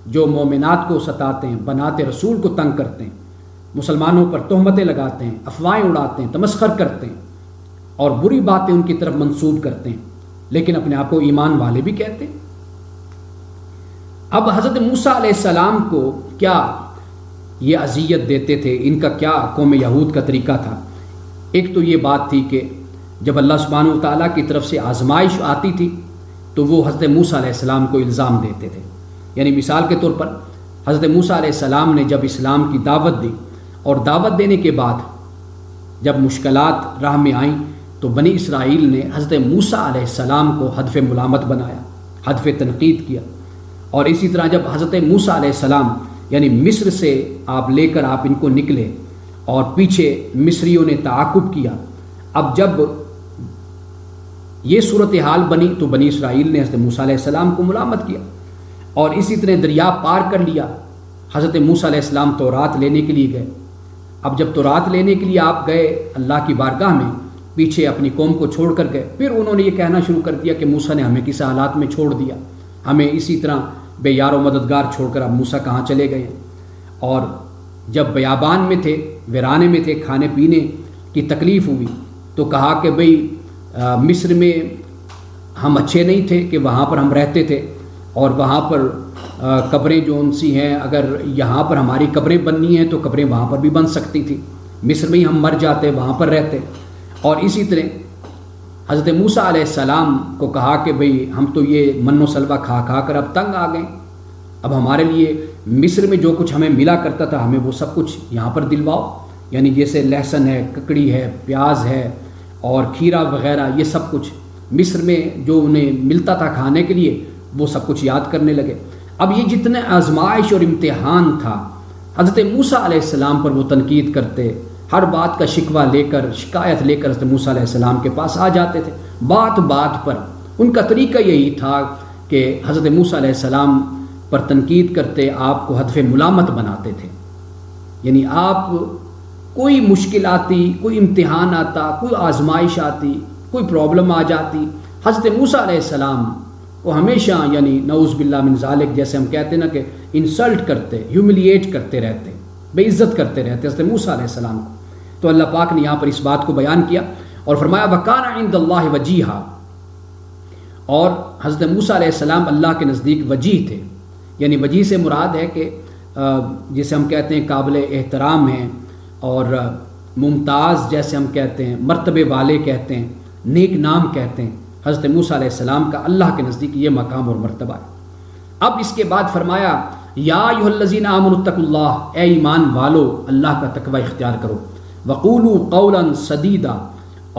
جو مومنات کو ستاتے ہیں، بنات رسول کو تنگ کرتے ہیں، مسلمانوں پر تہمتیں لگاتے ہیں، افواہیں اڑاتے ہیں، تمسخر کرتے ہیں اور بری باتیں ان کی طرف منسوب کرتے ہیں، لیکن اپنے آپ کو ایمان والے بھی کہتے ہیں۔ اب حضرت موسیٰ علیہ السلام کو کیا یہ اذیت دیتے تھے، ان کا کیا قوم یہود کا طریقہ تھا؟ ایک تو یہ بات تھی کہ جب اللہ سبحانہ و تعالیٰ کی طرف سے آزمائش آتی تھی تو وہ حضرت موسیٰ علیہ السلام کو الزام دیتے تھے۔ یعنی مثال کے طور پر حضرت موسیٰ علیہ السلام نے جب اسلام کی دعوت دی اور دعوت دینے کے بعد جب مشکلات راہ میں آئیں تو بنی اسرائیل نے حضرت موسیٰ علیہ السلام کو ہدف ملامت بنایا، ہدف تنقید کیا۔ اور اسی طرح جب حضرت موسیٰ علیہ السلام یعنی مصر سے آپ لے کر آپ ان کو نکلے اور پیچھے مصریوں نے تعاقب کیا، اب جب یہ صورتحال بنی تو بنی اسرائیل نے حضرت موسیٰ علیہ السلام کو ملامت کیا، اور اسی طرح دریا پار کر لیا۔ حضرت موسیٰ علیہ السلام تورات لینے کے لیے گئے، اب جب تورات لینے کے لیے آپ گئے اللہ کی بارگاہ میں، پیچھے اپنی قوم کو چھوڑ کر گئے، پھر انہوں نے یہ کہنا شروع کر دیا کہ موسیٰ نے ہمیں کس حالات میں چھوڑ دیا، ہمیں اسی طرح بے یار و مددگار چھوڑ کر اب موسیٰ کہاں چلے گئے ہیں۔ اور جب بیابان میں تھے، ویرانے میں تھے، کھانے پینے کی تکلیف ہوئی تو کہا کہ بھئی مصر میں ہم اچھے نہیں تھے کہ وہاں پر ہم رہتے تھے، اور وہاں پر قبریں جو ان سی ہیں، اگر یہاں پر ہماری قبریں بننی ہیں تو قبریں وہاں پر بھی بن سکتی تھی، مصر میں ہی ہم مر جاتے، وہاں پر رہتے۔ اور اسی طرح حضرت موسیٰ علیہ السلام کو کہا کہ بھئی ہم تو یہ من و سلوہ کھا کھا کر اب تنگ آ گئے، اب ہمارے لیے مصر میں جو کچھ ہمیں ملا کرتا تھا ہمیں وہ سب کچھ یہاں پر دلواؤ، یعنی جیسے لہسن ہے، ککڑی ہے، پیاز ہے اور کھیرا وغیرہ، یہ سب کچھ مصر میں جو انہیں ملتا تھا کھانے کے لیے وہ سب کچھ یاد کرنے لگے۔ اب یہ جتنے آزمائش اور امتحان تھا، حضرت موسیٰ علیہ السلام پر وہ تنقید کرتے، ہر بات کا شکوہ لے کر، شکایت لے کر حضرت موسیٰ علیہ السلام کے پاس آ جاتے تھے، بات بات پر ان کا طریقہ یہی تھا کہ حضرت موسیٰ علیہ السلام پر تنقید کرتے، آپ کو ہدف ملامت بناتے تھے۔ یعنی آپ کوئی مشکل آتی، کوئی امتحان آتا، کوئی آزمائش آتی، کوئی پرابلم آ جاتی، حضرت موسیٰ علیہ السلام کو ہمیشہ یعنی نعوذ باللہ من ذالک، جیسے ہم کہتے ہیں نا کہ انسلٹ کرتے، ہیوملیٹ کرتے رہتے، بے عزت کرتے رہتے حضرت موسیٰ علیہ السلام کو۔ تو اللہ پاک نے یہاں پر اس بات کو بیان کیا اور فرمایا وَكَانَ عِندَ اللَّهِ وَجِيهًا، اور حضرت موسیٰ علیہ السلام اللہ کے نزدیک وجیح تھے۔ یعنی وجیح سے مراد ہے کہ جسے ہم کہتے ہیں قابل احترام ہیں اور ممتاز، جیسے ہم کہتے ہیں مرتبے والے کہتے ہیں، نیک نام کہتے ہیں، حضرت موسیٰ علیہ السلام کا اللہ کے نزدیک یہ مقام اور مرتبہ ہے۔ اب اس کے بعد فرمایا یا ایھا الذین آمنوا اتقوا اللہ، اے ایمان والو اللہ کا تقوی اختیار کرو، وقولوا قولا سدیدا،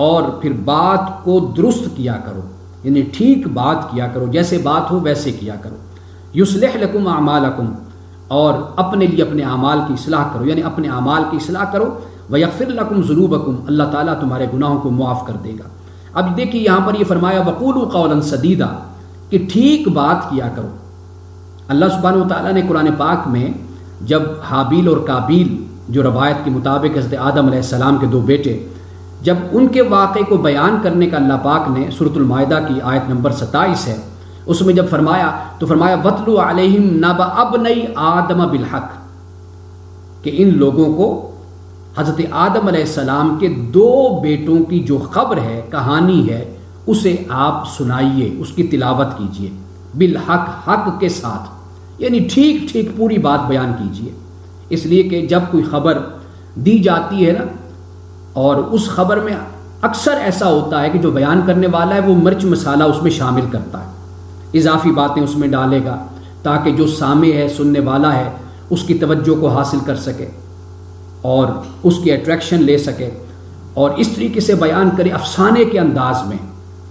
اور پھر بات کو درست کیا کرو، یعنی ٹھیک بات کیا کرو، جیسے بات ہو ویسے کیا کرو، یصلح لکم اعمالکم، اور اپنے لیے اپنے اعمال کی اصلاح کرو، یعنی اپنے اعمال کی اصلاح کرو، ویغفر لکم ذنوبکم، اللہ تعالیٰ تمہارے گناہوں کو معاف کر دے گا۔ اب دیکھیے یہاں پر یہ فرمایا وقولوا قولا سدیدا، کہ ٹھیک بات کیا کرو۔ اللہ سبحانہ و تعالیٰ نے قرآن پاک میں جب حابیل اور قابیل جو روایت کے مطابق حضرت آدم علیہ السلام کے 2 بیٹے، جب ان کے واقعے کو بیان کرنے کا اللہ پاک نے سورۃ المائدہ کی آیت نمبر 27 ہے، اس میں جب فرمایا تو فرمایا وَاتْلُ عَلَيْهِمْ نَبَأَ ابْنَيْ آدَمَ بِالْحَقِّ، کہ ان لوگوں کو حضرت آدم علیہ السلام کے 2 بیٹوں کی جو خبر ہے، کہانی ہے، اسے آپ سنائیے، اس کی تلاوت کیجیے، بالحق، حق کے ساتھ، یعنی ٹھیک ٹھیک پوری بات بیان کیجیے۔ اس لیے کہ جب کوئی خبر دی جاتی ہے نا، اور اس خبر میں اکثر ایسا ہوتا ہے کہ جو بیان کرنے والا ہے وہ مرچ مسالہ اس میں شامل کرتا ہے، اضافی باتیں اس میں ڈالے گا تاکہ جو سامع ہے، سننے والا ہے، اس کی توجہ کو حاصل کر سکے اور اس کی اٹریکشن لے سکے، اور اس طریقے سے بیان کرے افسانے کے انداز میں،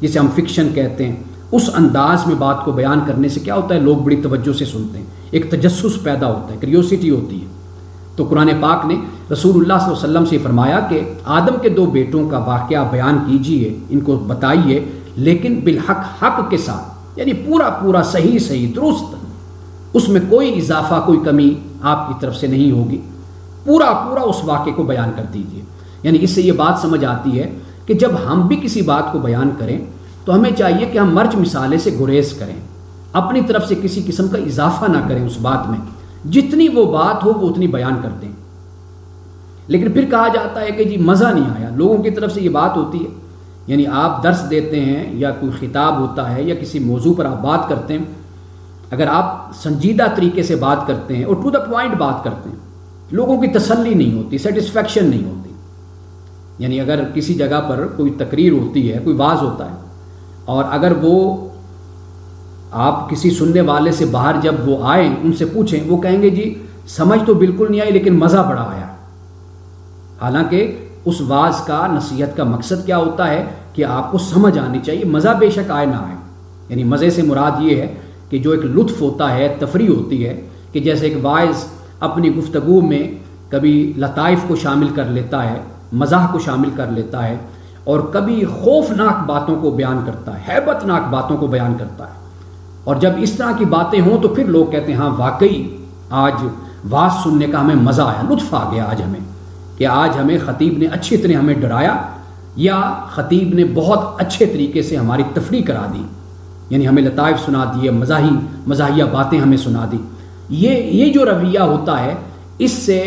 جسے ہم فکشن کہتے ہیں، اس انداز میں بات کو بیان کرنے سے کیا ہوتا ہے، لوگ بڑی توجہ سے سنتے ہیں، ایک تجسس پیدا ہوتا ہے، کریوسٹی ہوتی ہے۔ تو قرآن پاک نے رسول اللہ صلی اللہ علیہ وسلم سے فرمایا کہ آدم کے 2 بیٹوں کا واقعہ بیان کیجئے، ان کو بتائیے، لیکن بالحق، حق کے ساتھ، یعنی پورا پورا صحیح درست، اس میں کوئی اضافہ، کوئی کمی آپ کی طرف سے نہیں ہوگی، پورا پورا اس واقعے کو بیان کر دیجئے۔ یعنی اس سے یہ بات سمجھ آتی ہے کہ جب ہم بھی کسی بات کو بیان کریں تو ہمیں چاہیے کہ ہم مرچ مسالے سے گریز کریں، اپنی طرف سے کسی قسم کا اضافہ نہ کریں اس بات میں، جتنی وہ بات ہو وہ اتنی بیان کر دیں۔ لیکن پھر کہا جاتا ہے کہ جی مزہ نہیں آیا، لوگوں کی طرف سے یہ بات ہوتی ہے، یعنی آپ درس دیتے ہیں یا کوئی خطاب ہوتا ہے یا کسی موضوع پر آپ بات کرتے ہیں، اگر آپ سنجیدہ طریقے سے بات کرتے ہیں اور ٹو دا پوائنٹ بات کرتے ہیں، لوگوں کی تسلی نہیں ہوتی، سیٹسفیکشن نہیں ہوتی۔ یعنی اگر کسی جگہ پر کوئی تقریر ہوتی ہے، کوئی واعظ ہوتا ہے، اور اگر وہ آپ کسی سننے والے سے باہر جب وہ آئیں، ان سے پوچھیں، وہ کہیں گے جی سمجھ تو بالکل نہیں آئی لیکن مزہ بڑا آیا، حالانکہ اس واعظ کا، نصیحت کا مقصد کیا ہوتا ہے کہ آپ کو سمجھ آنی چاہیے، مزہ بے شک آئے نہ آئے۔ یعنی مزے سے مراد یہ ہے کہ جو ایک لطف ہوتا ہے، تفریح ہوتی ہے، کہ جیسے ایک واعظ اپنی گفتگو میں کبھی لطائف کو شامل کر لیتا ہے، مزاح کو شامل کر لیتا ہے، اور کبھی خوفناک باتوں کو بیان کرتا ہے، ہیبت ناک باتوں کو بیان کرتا ہے، اور جب اس طرح کی باتیں ہوں تو پھر لوگ کہتے ہیں ہاں واقعی آج واعظ سننے کا ہمیں مزہ آیا، لطف آ گیا آج ہمیں، کہ آج ہمیں خطیب نے اچھی طرح ہمیں ڈرایا، یا خطیب نے بہت اچھے طریقے سے ہماری تفریح کرا دی، یعنی ہمیں لطائف سنا دیے، مزاحیہ باتیں ہمیں سنا دی۔ یہ جو رویہ ہوتا ہے، اس سے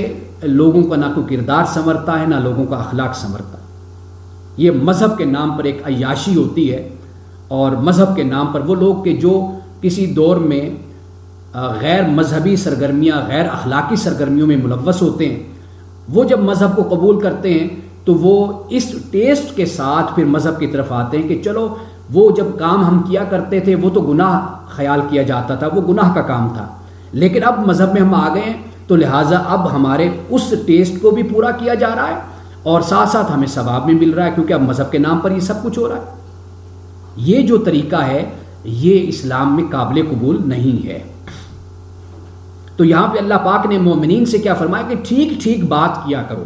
لوگوں کا نہ کوئی کردار سنورتا ہے، نہ لوگوں کا اخلاق سنورتا ہے۔ یہ مذہب کے نام پر ایک عیاشی ہوتی ہے، اور مذہب کے نام پر وہ لوگ کہ جو کسی دور میں غیر مذہبی سرگرمیاں، غیر اخلاقی سرگرمیوں میں ملوث ہوتے ہیں، وہ جب مذہب کو قبول کرتے ہیں تو وہ اس ٹیسٹ کے ساتھ پھر مذہب کی طرف آتے ہیں کہ چلو وہ جب کام ہم کیا کرتے تھے وہ تو گناہ خیال کیا جاتا تھا، وہ گناہ کا کام تھا، لیکن اب مذہب میں ہم آ گئے ہیں تو لہٰذا اب ہمارے اس ٹیسٹ کو بھی پورا کیا جا رہا ہے، اور ساتھ ساتھ ہمیں ثواب بھی مل رہا ہے، کیونکہ اب مذہب کے نام پر یہ سب کچھ ہو رہا ہے۔ یہ جو طریقہ ہے یہ اسلام میں قابل قبول نہیں ہے۔ تو یہاں پہ اللہ پاک نے مومنین سے کیا فرمایا کہ ٹھیک ٹھیک بات کیا کرو۔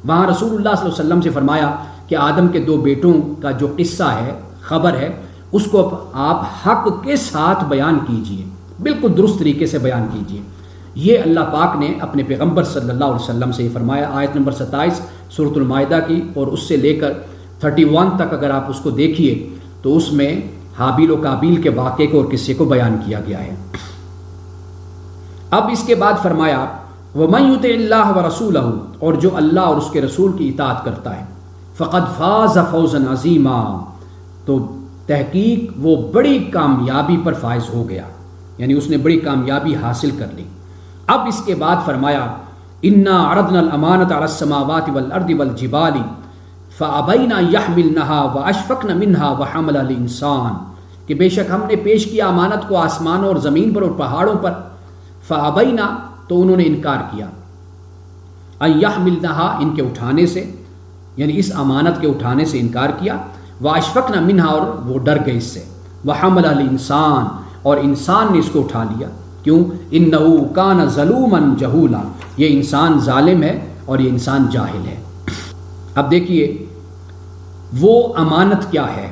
وہاں رسول اللہ صلی اللہ علیہ وسلم سے فرمایا کہ آدم کے 2 بیٹوں کا جو قصہ ہے، خبر ہے، اس کو آپ حق کے ساتھ بیان کیجئے، بالکل درست طریقے سے بیان کیجئے۔ یہ اللہ پاک نے اپنے پیغمبر صلی اللہ علیہ وسلم سے فرمایا، آیت نمبر 27 سورۃ المائدہ کی، اور اس سے لے کر 31 تک اگر آپ اس کو دیکھیے تو اس میں حابیل و قابیل کے واقعے کو اور قصے کو بیان کیا گیا ہے۔ اب اس کے بعد فرمایا وَمَن يُطِعِ اللَّهَ وَرَسُولَهُ، اور جو اللہ اور اس کے رسول کی اطاعت کرتا ہے، فَقَدْ فَازَ فَوْزًا عَظِيمًا، تو تحقیق وہ بڑی کامیابی پر فائز ہو گیا، یعنی اس نے بڑی کامیابی حاصل کر لی۔ اب اس کے بعد فرمایا اِنَّا عَرَضْنَا الْأَمَانَةَ عَلَى السَّمَاوَاتِ وَالْأَرْضِ وَالْجِبَالِ فَأَبَيْنَا يَحْمِلْنَهَا وَأَشْفَقْنَ مِنْهَا وَحَمَلَهَا الْإِنسَانُ، کہ بے شک ہم نے پیش کیا امانت کو آسمانوں اور زمین پر اور پہاڑوں پر، فَأَبَيْنَا، تو انہوں نے انکار کیا، أَن يَحْمِلْنَهَا، ان کے اٹھانے سے، یعنی اس امانت کے اٹھانے سے انکار کیا، وَأَشْفَقْنَ مِنْهَا، اور وہ ڈر گئے اس سے، وَحَمَلَهَا الْإِنسَانُ، اور انسان نے اس کو اٹھا لیا، کیوں؟ إِنَّهُ كَانَ ظَلُومًا جَهُولًا، یہ انسان ظالم ہے اور یہ انسان جاہل ہے۔ اب دیکھیے وہ امانت کیا ہے؟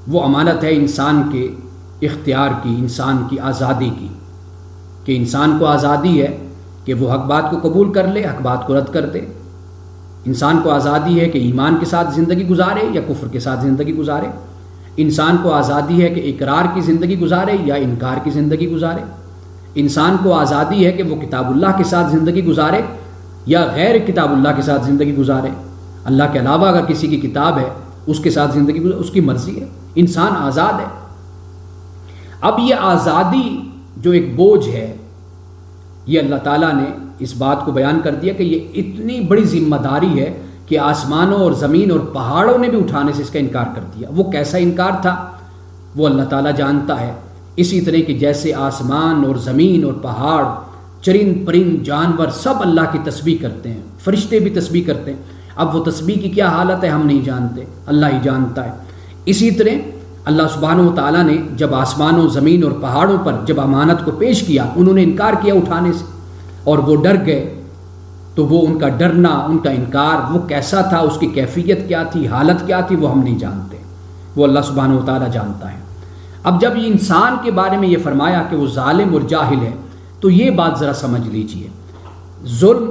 وہ امانت ہے انسان کے اختیار کی، انسان کی آزادی کی، کہ انسان کو آزادی ہے کہ وہ حق بات کو قبول کر لے، حق بات کو رد کر دے۔ انسان کو آزادی ہے کہ ایمان کے ساتھ زندگی گزارے یا کفر کے ساتھ زندگی گزارے۔ انسان کو آزادی ہے کہ اقرار کی زندگی گزارے یا انکار کی زندگی گزارے۔ انسان کو آزادی ہے کہ وہ کتاب اللہ کے ساتھ زندگی گزارے یا غیر کتاب اللہ کے ساتھ زندگی گزارے۔ اللہ کے علاوہ اگر کسی کی کتاب ہے اس کے ساتھ زندگی گزارے، اس کی مرضی ہے، انسان آزاد ہے۔ اب یہ آزادی جو ایک بوجھ ہے، یہ اللہ تعالیٰ نے اس بات کو بیان کر دیا کہ یہ اتنی بڑی ذمہ داری ہے کہ آسمانوں اور زمین اور پہاڑوں نے بھی اٹھانے سے اس کا انکار کر دیا۔ وہ کیسا انکار تھا وہ اللہ تعالیٰ جانتا ہے۔ اسی طرح کہ جیسے آسمان اور زمین اور پہاڑ، چرند پرند جانور سب اللہ کی تسبیح کرتے ہیں، فرشتے بھی تسبیح کرتے ہیں، اب وہ تسبیح کی کیا حالت ہے ہم نہیں جانتے، اللہ ہی جانتا ہے۔ اسی طرح اللہ سبحانہ و تعالیٰ نے جب آسمانوں، زمین اور پہاڑوں پر جب امانت کو پیش کیا، انہوں نے انکار کیا اٹھانے سے اور وہ ڈر گئے، تو وہ ان کا ڈرنا، ان کا انکار وہ کیسا تھا، اس کی کیفیت کیا تھی، حالت کیا تھی، وہ ہم نہیں جانتے، وہ اللہ سبحانہ و تعالیٰ جانتا ہے۔ اب جب یہ انسان کے بارے میں یہ فرمایا کہ وہ ظالم اور جاہل ہے، تو یہ بات ذرا سمجھ لیجئے، ظلم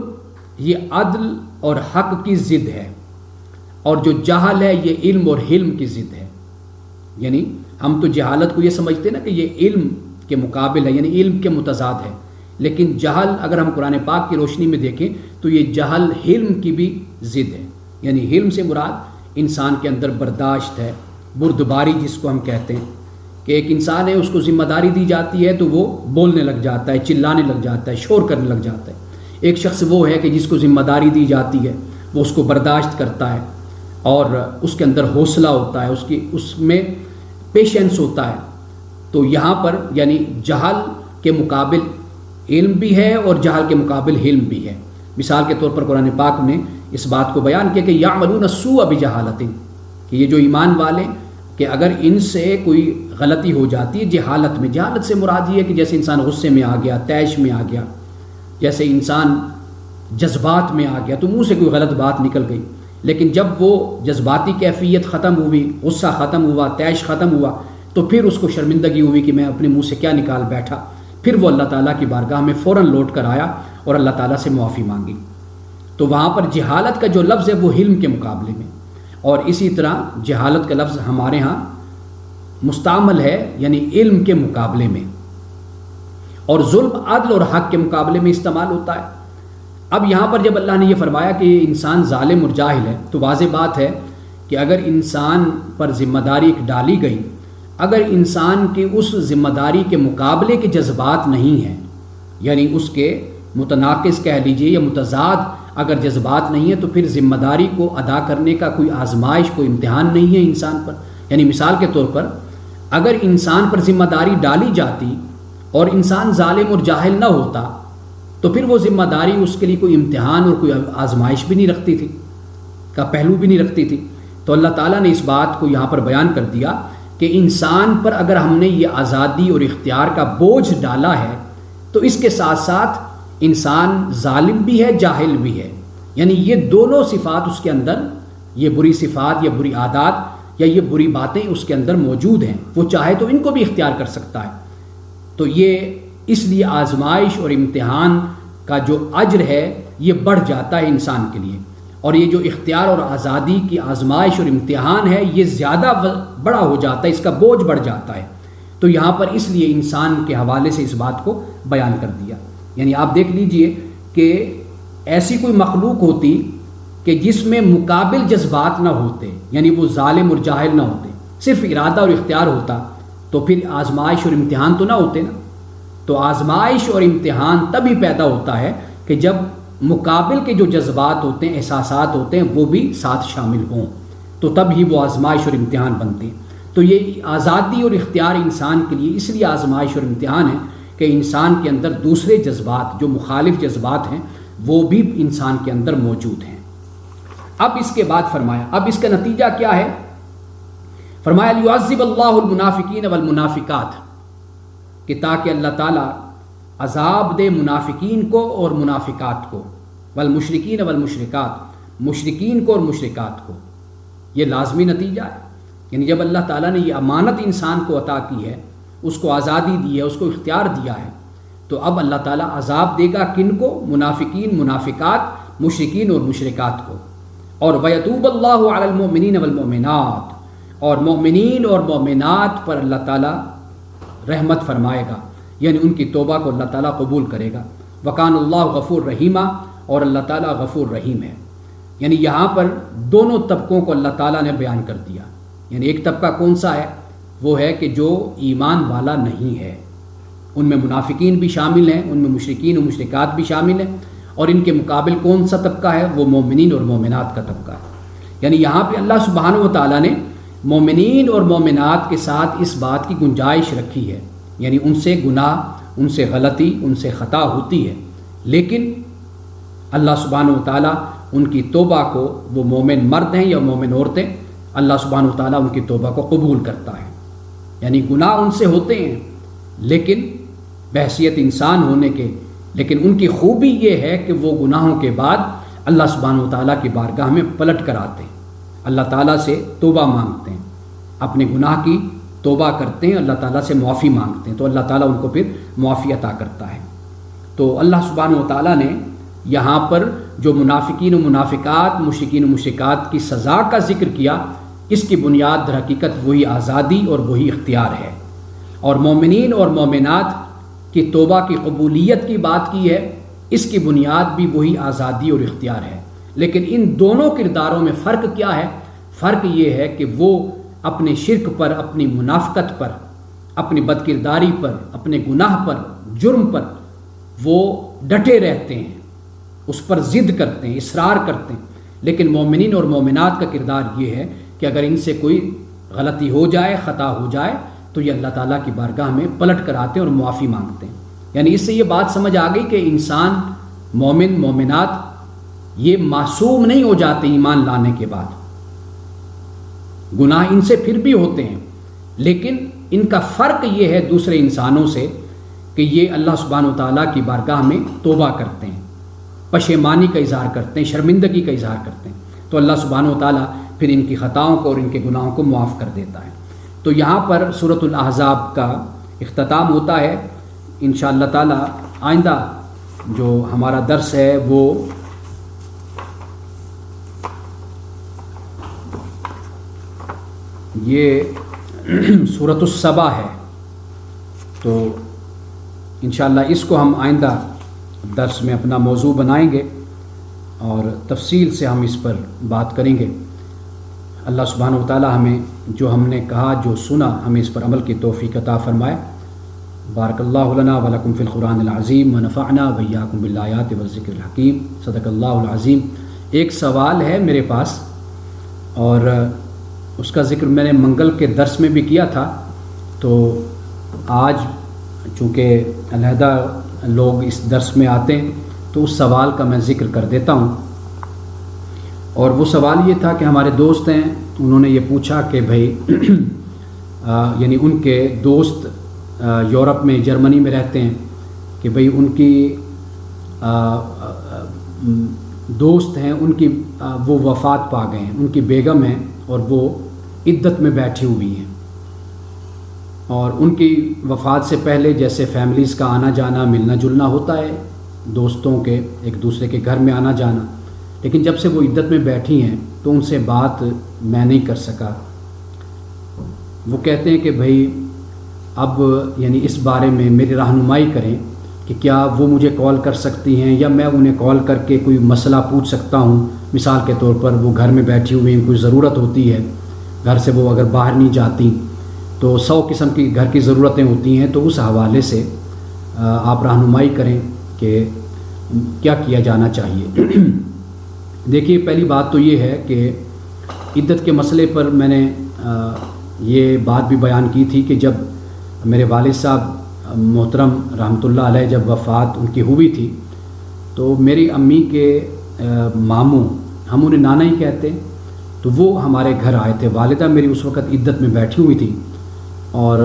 یہ عدل اور حق کی ضد ہے، اور جو جہل ہے یہ علم اور حلم کی ضد ہے۔ یعنی ہم تو جہالت کو یہ سمجھتے ہیں نا کہ یہ علم کے مقابل ہے، یعنی علم کے متضاد ہے، لیکن جہل اگر ہم قرآن پاک کی روشنی میں دیکھیں تو یہ جہل حلم کی بھی ضد ہے۔ یعنی حلم سے مراد انسان کے اندر برداشت ہے، بردباری جس کو ہم کہتے ہیں، کہ ایک انسان ہے اس کو ذمہ داری دی جاتی ہے تو وہ بولنے لگ جاتا ہے، چلانے لگ جاتا ہے، شور کرنے لگ جاتا ہے۔ ایک شخص وہ ہے کہ جس کو ذمہ داری دی جاتی ہے وہ اس کو برداشت کرتا ہے اور اس کے اندر حوصلہ ہوتا ہے، اس میں پیشنس ہوتا ہے۔ تو یہاں پر یعنی جہل کے مقابل علم بھی ہے اور جہل کے مقابل حلم بھی ہے۔ مثال کے طور پر قرآن پاک نے اس بات کو بیان کیا کہ یعملون السوء بجہالۃ، کہ یہ جو ایمان والے کہ اگر ان سے کوئی غلطی ہو جاتی ہے جہالت میں، جہالت سے مراد یہ ہے کہ جیسے انسان غصے میں آ گیا، طیش میں آ گیا، جیسے انسان جذبات میں آ گیا تو منہ سے کوئی غلط بات نکل گئی، لیکن جب وہ جذباتی کیفیت ختم ہوئی، غصہ ختم ہوا، طیش ختم ہوا، تو پھر اس کو شرمندگی ہوئی کہ میں اپنے منہ سے کیا نکال بیٹھا، پھر وہ اللہ تعالیٰ کی بارگاہ میں فوراً لوٹ کر آیا اور اللہ تعالیٰ سے معافی مانگی۔ تو وہاں پر جہالت کا جو لفظ ہے وہ حلم کے مقابلے میں، اور اسی طرح جہالت کا لفظ ہمارے ہاں مستعمل ہے یعنی علم کے مقابلے میں، اور ظلم عدل اور حق کے مقابلے میں استعمال ہوتا ہے۔ اب یہاں پر جب اللہ نے یہ فرمایا کہ انسان ظالم اور جاہل ہے، تو واضح بات ہے کہ اگر انسان پر ذمہ داری ڈالی گئی، اگر انسان کی اس ذمہ داری کے مقابلے کے جذبات نہیں ہیں، یعنی اس کے متناقض کہہ لیجئے یا متضاد اگر جذبات نہیں ہیں، تو پھر ذمہ داری کو ادا کرنے کا کوئی آزمائش، کوئی امتحان نہیں ہے انسان پر۔ یعنی مثال کے طور پر اگر انسان پر ذمہ داری ڈالی جاتی اور انسان ظالم اور جاہل نہ ہوتا تو پھر وہ ذمہ داری اس کے لیے کوئی امتحان اور کوئی آزمائش بھی نہیں رکھتی تھی، کا پہلو بھی نہیں رکھتی تھی۔ تو اللہ تعالیٰ نے اس بات کو یہاں پر بیان کر دیا کہ انسان پر اگر ہم نے یہ آزادی اور اختیار کا بوجھ ڈالا ہے تو اس کے ساتھ ساتھ انسان ظالم بھی ہے، جاہل بھی ہے، یعنی یہ دونوں صفات اس کے اندر، یہ بری صفات یا بری عادات یا یہ بری باتیں اس کے اندر موجود ہیں، وہ چاہے تو ان کو بھی اختیار کر سکتا ہے۔ تو یہ اس لیے آزمائش اور امتحان کا جو اجر ہے یہ بڑھ جاتا ہے انسان کے لیے، اور یہ جو اختیار اور آزادی کی آزمائش اور امتحان ہے یہ زیادہ بڑا ہو جاتا ہے، اس کا بوجھ بڑھ جاتا ہے۔ تو یہاں پر اس لیے انسان کے حوالے سے اس بات کو بیان کر دیا۔ یعنی آپ دیکھ لیجئے کہ ایسی کوئی مخلوق ہوتی کہ جس میں مقابل جذبات نہ ہوتے، یعنی وہ ظالم اور جاہل نہ ہوتے، صرف ارادہ اور اختیار ہوتا، تو پھر آزمائش اور امتحان تو نہ ہوتے نا۔ تو آزمائش اور امتحان تبھی پیدا ہوتا ہے کہ جب مقابل کے جو جذبات ہوتے ہیں، احساسات ہوتے ہیں، وہ بھی ساتھ شامل ہوں، تو تب ہی وہ آزمائش اور امتحان بنتے ہیں۔ تو یہ آزادی اور اختیار انسان کے لیے اس لیے آزمائش اور امتحان ہے کہ انسان کے اندر دوسرے جذبات جو مخالف جذبات ہیں وہ بھی انسان کے اندر موجود ہیں۔ اب اس کے بعد فرمایا، اب اس کا نتیجہ کیا ہے؟ فرمایا لیعذب اللہ المنافقین والمنافقات، کہ تاکہ اللہ تعالیٰ عذاب دے منافقین کو اور منافقات کو، والمشرکین والمشرکات، مشرکین کو اور مشرکات کو۔ یہ لازمی نتیجہ ہے، یعنی جب اللہ تعالیٰ نے یہ امانت انسان کو عطا کی ہے، اس کو آزادی دی ہے، اس کو اختیار دیا ہے، تو اب اللہ تعالیٰ عذاب دے گا کن کو؟ منافقین، منافقات، مشرکین اور مشرکات کو۔ اور وَيَتُوبَ اللَّهُ عَلَى الْمُؤْمِنِينَ وَالْمُؤْمِنَاتِ، اور مومنین اور مومنات پر اللہ تعالیٰ رحمت فرمائے گا، یعنی ان کی توبہ کو اللہ تعالیٰ قبول کرے گا۔ وَكَانَ اللَّهُ غَفُورٌ رَحِيمًا، اور اللہ تعالیٰ غفور رحیم ہے۔ یعنی یہاں پر دونوں طبقوں کو اللہ تعالیٰ نے بیان کر دیا۔ یعنی ایک طبقہ کون سا ہے؟ وہ ہے کہ جو ایمان والا نہیں ہے، ان میں منافقین بھی شامل ہیں، ان میں مشرکین و مشرکات بھی شامل ہیں، اور ان کے مقابل کون سا طبقہ ہے؟ وہ مومنین اور مومنات کا طبقہ ہے۔ یعنی یہاں پہ اللہ سبحانہ و تعالیٰ نے مومنین اور مومنات کے ساتھ اس بات کی گنجائش رکھی ہے، یعنی ان سے گناہ، ان سے غلطی، ان سے خطا ہوتی ہے، لیکن اللہ سبحانہ و تعالیٰ ان کی توبہ کو، وہ مومن مرد ہیں یا مومن عورتیں، اللہ سبحانہ و تعالیٰ ان کی توبہ کو قبول کرتا ہے۔ یعنی گناہ ان سے ہوتے ہیں لیکن بحیثیت انسان ہونے کے، لیکن ان کی خوبی یہ ہے کہ وہ گناہوں کے بعد اللہ سبحانہ و تعالیٰ کی بارگاہ میں پلٹ کر آتے ہیں، اللہ تعالیٰ سے توبہ مانگتے ہیں، اپنے گناہ کی توبہ کرتے ہیں، اللہ تعالیٰ سے معافی مانگتے ہیں، تو اللہ تعالیٰ ان کو پھر معافی عطا کرتا ہے۔ تو اللہ سبحانہ و تعالیٰ نے یہاں پر جو منافقین و منافقات، مشرکین و مشرکات کی سزا کا ذکر کیا، اس کی بنیاد در حقیقت وہی آزادی اور وہی اختیار ہے، اور مومنین اور مومنات کی توبہ کی قبولیت کی بات کی ہے، اس کی بنیاد بھی وہی آزادی اور اختیار ہے۔ لیکن ان دونوں کرداروں میں فرق کیا ہے؟ فرق یہ ہے کہ وہ اپنے شرک پر، اپنی منافقت پر، اپنی بدکرداری پر، اپنے گناہ پر، جرم پر وہ ڈٹے رہتے ہیں، اس پر ضد کرتے ہیں، اصرار کرتے ہیں۔ لیکن مومنین اور مومنات کا کردار یہ ہے کہ اگر ان سے کوئی غلطی ہو جائے، خطا ہو جائے، تو یہ اللہ تعالیٰ کی بارگاہ میں پلٹ کر آتے ہیں اور معافی مانگتے ہیں۔ یعنی اس سے یہ بات سمجھ آ گئی کہ انسان، مومن، مومنات یہ معصوم نہیں ہو جاتے ایمان لانے کے بعد، گناہ ان سے پھر بھی ہوتے ہیں، لیکن ان کا فرق یہ ہے دوسرے انسانوں سے کہ یہ اللہ سبحانہ و تعالیٰ کی بارگاہ میں توبہ کرتے ہیں، پشیمانی کا اظہار کرتے ہیں، شرمندگی کا اظہار کرتے ہیں، تو اللہ سبحانہ و تعالیٰ پھر ان کی خطاؤں کو اور ان کے گناہوں کو معاف کر دیتا ہے۔ تو یہاں پر سورۃ الاحزاب کا اختتام ہوتا ہے۔ انشاءاللہ تعالیٰ آئندہ جو ہمارا درس ہے وہ یہ سورۃ السبا ہے، تو انشاءاللہ اس کو ہم آئندہ درس میں اپنا موضوع بنائیں گے اور تفصیل سے ہم اس پر بات کریں گے۔ اللہ سبحانہ و تعالی ہمیں جو ہم نے کہا، جو سنا، ہمیں اس پر عمل کی توفیق عطا فرمائے۔ بارک اللہ لنا ولکم فی القرآن العظیم ونفعنا وإیاکم بالآیات والذکر الحکیم، صدق اللہ العظیم۔ ایک سوال ہے میرے پاس اور اس کا ذکر میں نے منگل کے درس میں بھی کیا تھا، تو آج چونکہ علیحدہ لوگ اس درس میں آتے ہیں تو اس سوال کا میں ذکر کر دیتا ہوں۔ اور وہ سوال یہ تھا کہ ہمارے دوست ہیں، انہوں نے یہ پوچھا کہ بھائی یعنی ان کے دوست یورپ میں، جرمنی میں رہتے ہیں، کہ بھئی ان کی دوست ہیں، ان کی وہ وفات پا گئے ہیں، ان کی بیگم ہیں اور وہ عدت میں بیٹھی ہوئی ہیں، اور ان کی وفات سے پہلے جیسے فیملیز کا آنا جانا، ملنا جلنا ہوتا ہے، دوستوں کے ایک دوسرے کے گھر میں آنا جانا، لیکن جب سے وہ عدت میں بیٹھی ہیں تو ان سے بات میں نہیں کر سکا۔ وہ کہتے ہیں کہ بھئی اب یعنی اس بارے میں میری رہنمائی کریں کہ کیا وہ مجھے کال کر سکتی ہیں یا میں انہیں کال کر کے کوئی مسئلہ پوچھ سکتا ہوں۔ مثال کے طور پر وہ گھر میں بیٹھی ہوئی ہیں، کوئی ضرورت ہوتی ہے، گھر سے وہ اگر باہر نہیں جاتی تو 100 قسم کی گھر کی ضرورتیں ہوتی ہیں، تو اس حوالے سے آپ رہنمائی کریں کہ کیا کیا جانا چاہیے۔ دیکھیے، پہلی بات تو یہ ہے کہ عدت کے مسئلے پر میں نے یہ بات بھی بیان کی تھی کہ جب میرے والد صاحب محترم رحمۃ اللہ علیہ جب وفات ان کی ہوئی تھی، تو میری امی کے ماموں، ہم انہیں نانا ہی کہتے ہیں، تو وہ ہمارے گھر آئے تھے۔ والدہ میری اس وقت عدت میں بیٹھی ہوئی تھی، اور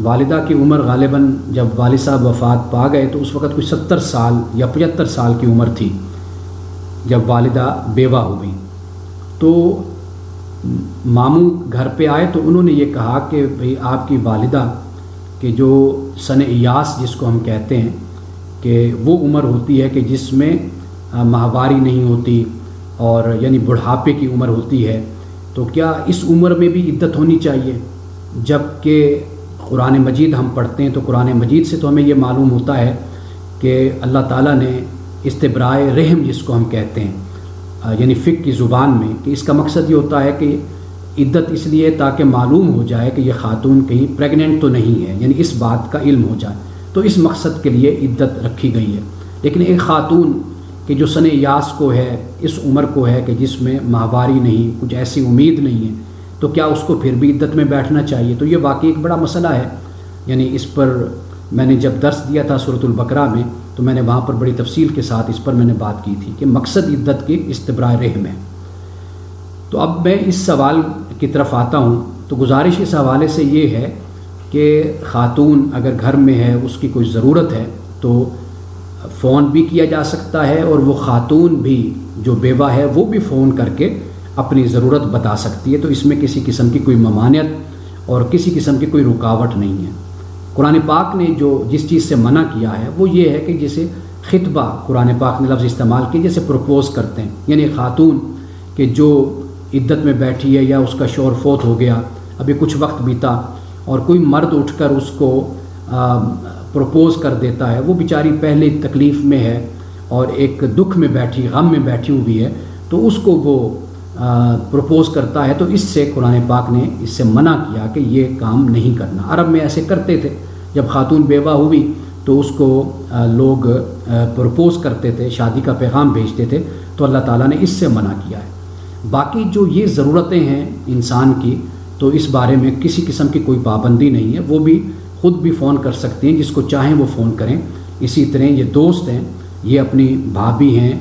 والدہ کی عمر غالباً جب والد صاحب وفات پا گئے تو اس وقت کوئی 70 سال یا 75 سال کی عمر تھی جب والدہ بیوہ ہو گئی۔ تو ماموں گھر پہ آئے تو انہوں نے یہ کہا کہ بھئی آپ کی والدہ کہ جو سن ایاس جس کو ہم کہتے ہیں کہ وہ عمر ہوتی ہے کہ جس میں ماہواری نہیں ہوتی اور یعنی بڑھاپے کی عمر ہوتی ہے، تو کیا اس عمر میں بھی عدت ہونی چاہیے؟ جب کہ قرآن مجید ہم پڑھتے ہیں تو قرآن مجید سے تو ہمیں یہ معلوم ہوتا ہے کہ اللہ تعالیٰ نے استبراء رحم جس کو ہم کہتے ہیں یعنی فقہ کی زبان میں، کہ اس کا مقصد یہ ہوتا ہے کہ عدت اس لیے تاکہ معلوم ہو جائے کہ یہ خاتون کہیں پریگننٹ تو نہیں ہے، یعنی اس بات کا علم ہو جائے، تو اس مقصد کے لیے عدت رکھی گئی ہے۔ لیکن ایک خاتون کہ جو سن یاس کو ہے، اس عمر کو ہے کہ جس میں ماہواری نہیں، کچھ ایسی امید نہیں ہے، تو کیا اس کو پھر بھی عدت میں بیٹھنا چاہیے؟ تو یہ واقعی ایک بڑا مسئلہ ہے، یعنی اس پر میں نے جب درس دیا تھا سورۃ البقرہ میں تو میں نے وہاں پر بڑی تفصیل کے ساتھ اس پر میں نے بات کی تھی کہ مقصد عدت کی استبراء رحم ہے۔ تو اب میں اس سوال کی طرف آتا ہوں، تو گزارش اس حوالے سے یہ ہے کہ خاتون اگر گھر میں ہے، اس کی کوئی ضرورت ہے تو فون بھی کیا جا سکتا ہے، اور وہ خاتون بھی جو بیوہ ہے وہ بھی فون کر کے اپنی ضرورت بتا سکتی ہے، تو اس میں کسی قسم کی کوئی ممانعت اور کسی قسم کی کوئی رکاوٹ نہیں ہے۔ قرآن پاک نے جس چیز سے منع کیا ہے وہ یہ ہے کہ جسے خطبہ قرآن پاک نے لفظ استعمال کیا، جیسے پروپوز کرتے ہیں، یعنی خاتون کہ جو عدت میں بیٹھی ہے یا اس کا شوہر فوت ہو گیا، ابھی کچھ وقت بیتا اور کوئی مرد اٹھ کر اس کو پروپوز کر دیتا ہے، وہ بیچاری پہلے تکلیف میں ہے اور ایک دکھ میں بیٹھی، غم میں بیٹھی ہوئی ہے، تو اس کو وہ پروپوز کرتا ہے، تو اس سے قرآن پاک نے اس سے منع کیا کہ یہ کام نہیں کرنا۔ عرب میں ایسے کرتے تھے، جب خاتون بیوہ ہوئی تو اس کو لوگ پروپوز کرتے تھے، شادی کا پیغام بھیجتے تھے، تو اللہ تعالیٰ نے اس سے منع کیا ہے۔ باقی جو یہ ضرورتیں ہیں انسان کی، تو اس بارے میں کسی قسم کی کوئی پابندی نہیں ہے، وہ بھی خود بھی فون کر سکتے ہیں، جس کو چاہیں وہ فون کریں۔ اسی طرح یہ دوست ہیں، یہ اپنی بھابھی ہیں،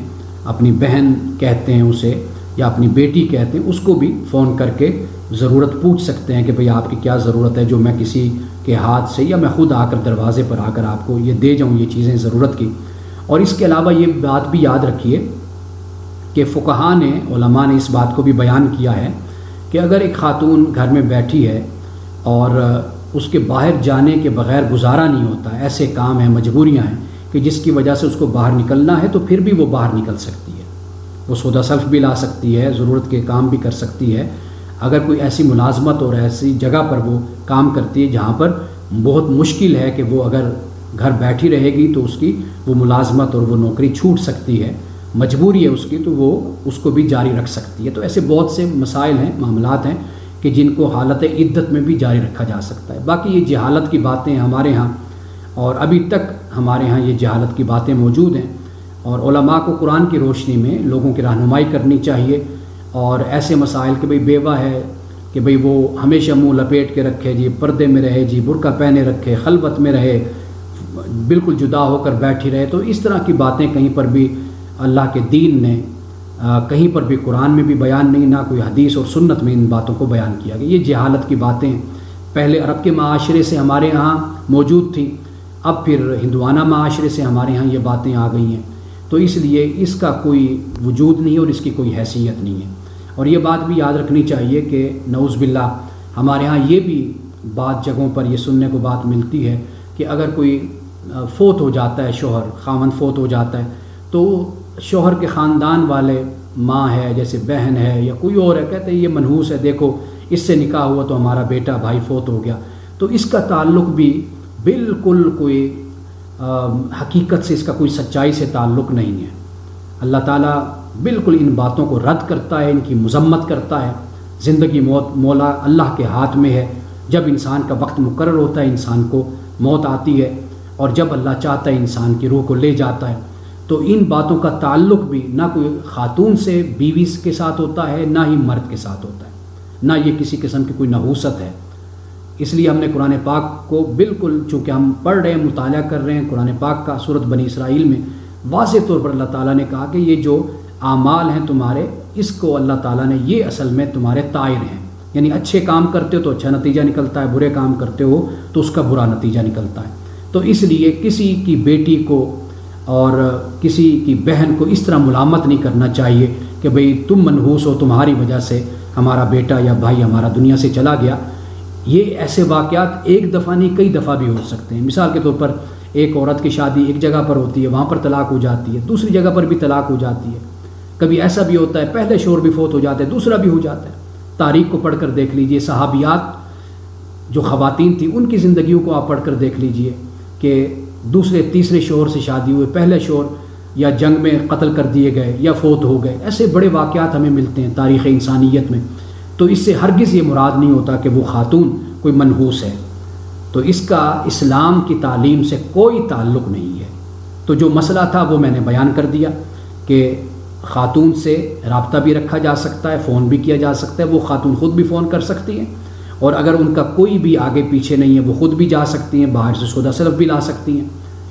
اپنی بہن کہتے ہیں اسے، یا اپنی بیٹی کہتے ہیں، اس کو بھی فون کر کے ضرورت پوچھ سکتے ہیں کہ بھئی آپ کی کیا ضرورت ہے، جو میں کسی کے ہاتھ سے یا میں خود آ کر دروازے پر آ کر آپ کو یہ دے جاؤں، یہ چیزیں ضرورت کی۔ اور اس کے علاوہ یہ بات بھی یاد رکھیے کہ فقہاء نے، علماء نے اس بات کو بھی بیان کیا ہے کہ اگر ایک خاتون گھر میں بیٹھی ہے اور اس کے باہر جانے کے بغیر گزارا نہیں ہوتا، ایسے کام ہیں، مجبوریاں ہیں کہ جس کی وجہ سے اس کو باہر نکلنا ہے، تو پھر بھی وہ باہر نکل سکتی ہے، وہ سودا سلف بھی لا سکتی ہے، ضرورت کے کام بھی کر سکتی ہے۔ اگر کوئی ایسی ملازمت اور ایسی جگہ پر وہ کام کرتی ہے جہاں پر بہت مشکل ہے کہ وہ اگر گھر بیٹھی رہے گی تو اس کی وہ ملازمت اور وہ نوکری چھوٹ سکتی ہے، مجبوری ہے اس کی، تو وہ اس کو بھی جاری رکھ سکتی ہے۔ تو ایسے بہت سے مسائل ہیں، معاملات ہیں کہ جن کو حالت عدت میں بھی جاری رکھا جا سکتا ہے۔ باقی یہ جہالت کی باتیں ہمارے ہاں، اور ابھی تک ہمارے ہاں یہ جہالت کی باتیں موجود ہیں، اور علماء کو قرآن کی روشنی میں لوگوں کی رہنمائی کرنی چاہیے، اور ایسے مسائل کہ بھئی بیوہ ہے کہ بھئی وہ ہمیشہ منہ لپیٹ کے رکھے جی، پردے میں رہے جی، برقع پہنے رکھے، خلوت میں رہے، بالکل جدا ہو کر بیٹھی رہے، تو اس طرح کی باتیں کہیں پر بھی اللہ کے دین نے کہیں پر بھی قرآن میں بھی بیان نہیں، نہ کوئی حدیث اور سنت میں ان باتوں کو بیان کیا گیا۔ یہ جہالت کی باتیں پہلے عرب کے معاشرے سے ہمارے ہاں موجود تھیں، اب پھر ہندوانہ معاشرے سے ہمارے ہاں یہ باتیں آ گئی ہیں، تو اس لیے اس کا کوئی وجود نہیں اور اس کی کوئی حیثیت نہیں ہے۔ اور یہ بات بھی یاد رکھنی چاہیے کہ نعوذ باللہ ہمارے ہاں یہ بھی بعض جگہوں پر یہ سننے کو بات ملتی ہے کہ اگر کوئی فوت ہو جاتا ہے، شوہر خاوند فوت ہو جاتا ہے، تو شوہر کے خاندان والے، ماں ہے جیسے بہن ہے یا کوئی اور ہے، کہتے ہیں یہ منحوس ہے، دیکھو اس سے نکاح ہوا تو ہمارا بیٹا بھائی فوت ہو گیا، تو اس کا تعلق بھی بالکل کوئی حقیقت سے، اس کا کوئی سچائی سے تعلق نہیں ہے۔ اللہ تعالیٰ بالکل ان باتوں کو رد کرتا ہے، ان کی مذمت کرتا ہے۔ زندگی موت مولا اللہ کے ہاتھ میں ہے، جب انسان کا وقت مقرر ہوتا ہے انسان کو موت آتی ہے، اور جب اللہ چاہتا ہے انسان کی روح کو لے جاتا ہے۔ تو ان باتوں کا تعلق بھی نہ کوئی خاتون سے بیوی کے ساتھ ہوتا ہے، نہ ہی مرد کے ساتھ ہوتا ہے، نہ یہ کسی قسم کی کوئی نحوست ہے۔ اس لیے ہم نے قرآن پاک کو بالکل، چونکہ ہم پڑھ رہے ہیں، مطالعہ کر رہے ہیں قرآن پاک کا، سورۃ بنی اسرائیل میں واضح طور پر اللہ تعالیٰ نے کہا کہ یہ جو اعمال ہیں تمہارے، اس کو اللہ تعالیٰ نے یہ اصل میں تمہارے طائر ہیں، یعنی اچھے کام کرتے ہو تو اچھا نتیجہ نکلتا ہے، برے کام کرتے ہو تو اس کا برا نتیجہ نکلتا ہے۔ تو اس لیے کسی کی بیٹی کو اور کسی کی بہن کو اس طرح ملامت نہیں کرنا چاہیے کہ بھئی تم منحوس ہو، تمہاری وجہ سے ہمارا بیٹا یا بھائی ہمارا دنیا سے چلا گیا۔ یہ ایسے واقعات ایک دفعہ نہیں کئی دفعہ بھی ہو سکتے ہیں۔ مثال کے طور پر ایک عورت کی شادی ایک جگہ پر ہوتی ہے، وہاں پر طلاق ہو جاتی ہے، دوسری جگہ پر بھی طلاق ہو جاتی ہے۔ کبھی ایسا بھی ہوتا ہے پہلے شوہر بھی فوت ہو جاتا ہے، دوسرا بھی ہو جاتا ہے۔ تاریخ کو پڑھ کر دیکھ لیجئے، صحابیات جو خواتین تھیں ان کی زندگیوں کو آپ پڑھ کر دیکھ لیجئے کہ دوسرے تیسرے شوہر سے شادی ہوئے، پہلے شوہر یا جنگ میں قتل کر دیے گئے یا فوت ہو گئے۔ ایسے بڑے واقعات ہمیں ملتے ہیں تاریخ انسانیت میں۔ تو اس سے ہرگز یہ مراد نہیں ہوتا کہ وہ خاتون کوئی منحوس ہے، تو اس کا اسلام کی تعلیم سے کوئی تعلق نہیں ہے۔ تو جو مسئلہ تھا وہ میں نے بیان کر دیا کہ خاتون سے رابطہ بھی رکھا جا سکتا ہے، فون بھی کیا جا سکتا ہے، وہ خاتون خود بھی فون کر سکتی ہیں، اور اگر ان کا کوئی بھی آگے پیچھے نہیں ہے وہ خود بھی جا سکتی ہیں، باہر سے سودا صرف بھی لا سکتی ہیں۔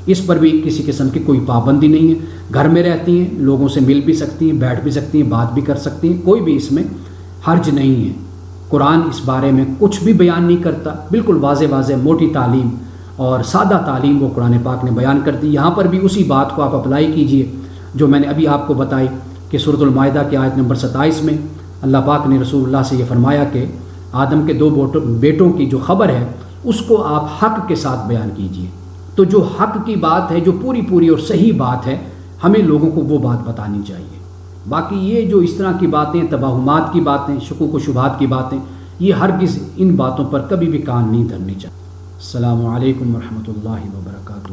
اس پر بھی کسی قسم کی کوئی پابندی نہیں ہے۔ گھر میں رہتی ہیں، لوگوں سے مل بھی سکتی ہیں، بیٹھ بھی سکتی ہیں، بات بھی کر سکتی ہیں، کوئی بھی اس میں حرج نہیں ہے۔ قرآن اس بارے میں کچھ بھی بیان نہیں کرتا، بالکل واضح واضح موٹی تعلیم اور سادہ تعلیم وہ قرآن پاک نے بیان کر دی۔ یہاں پر بھی اسی بات کو آپ اپلائی کیجئے جو میں نے ابھی آپ کو بتائی کہ سورۃ المائدہ کی آیت نمبر 27 میں اللہ پاک نے رسول اللہ سے یہ فرمایا کہ آدم کے 2 بیٹوں کی جو خبر ہے اس کو آپ حق کے ساتھ بیان کیجئے۔ تو جو حق کی بات ہے، جو پوری پوری اور صحیح بات ہے، ہمیں لوگوں کو وہ بات بتانی چاہیے۔ باقی یہ جو اس طرح کی باتیں، توہمات کی باتیں، شکوک و شبہات کی باتیں، یہ ہرگز ان باتوں پر کبھی بھی کان نہیں دھرنی چاہیے۔ السلام علیکم ورحمۃ اللہ وبرکاتہ۔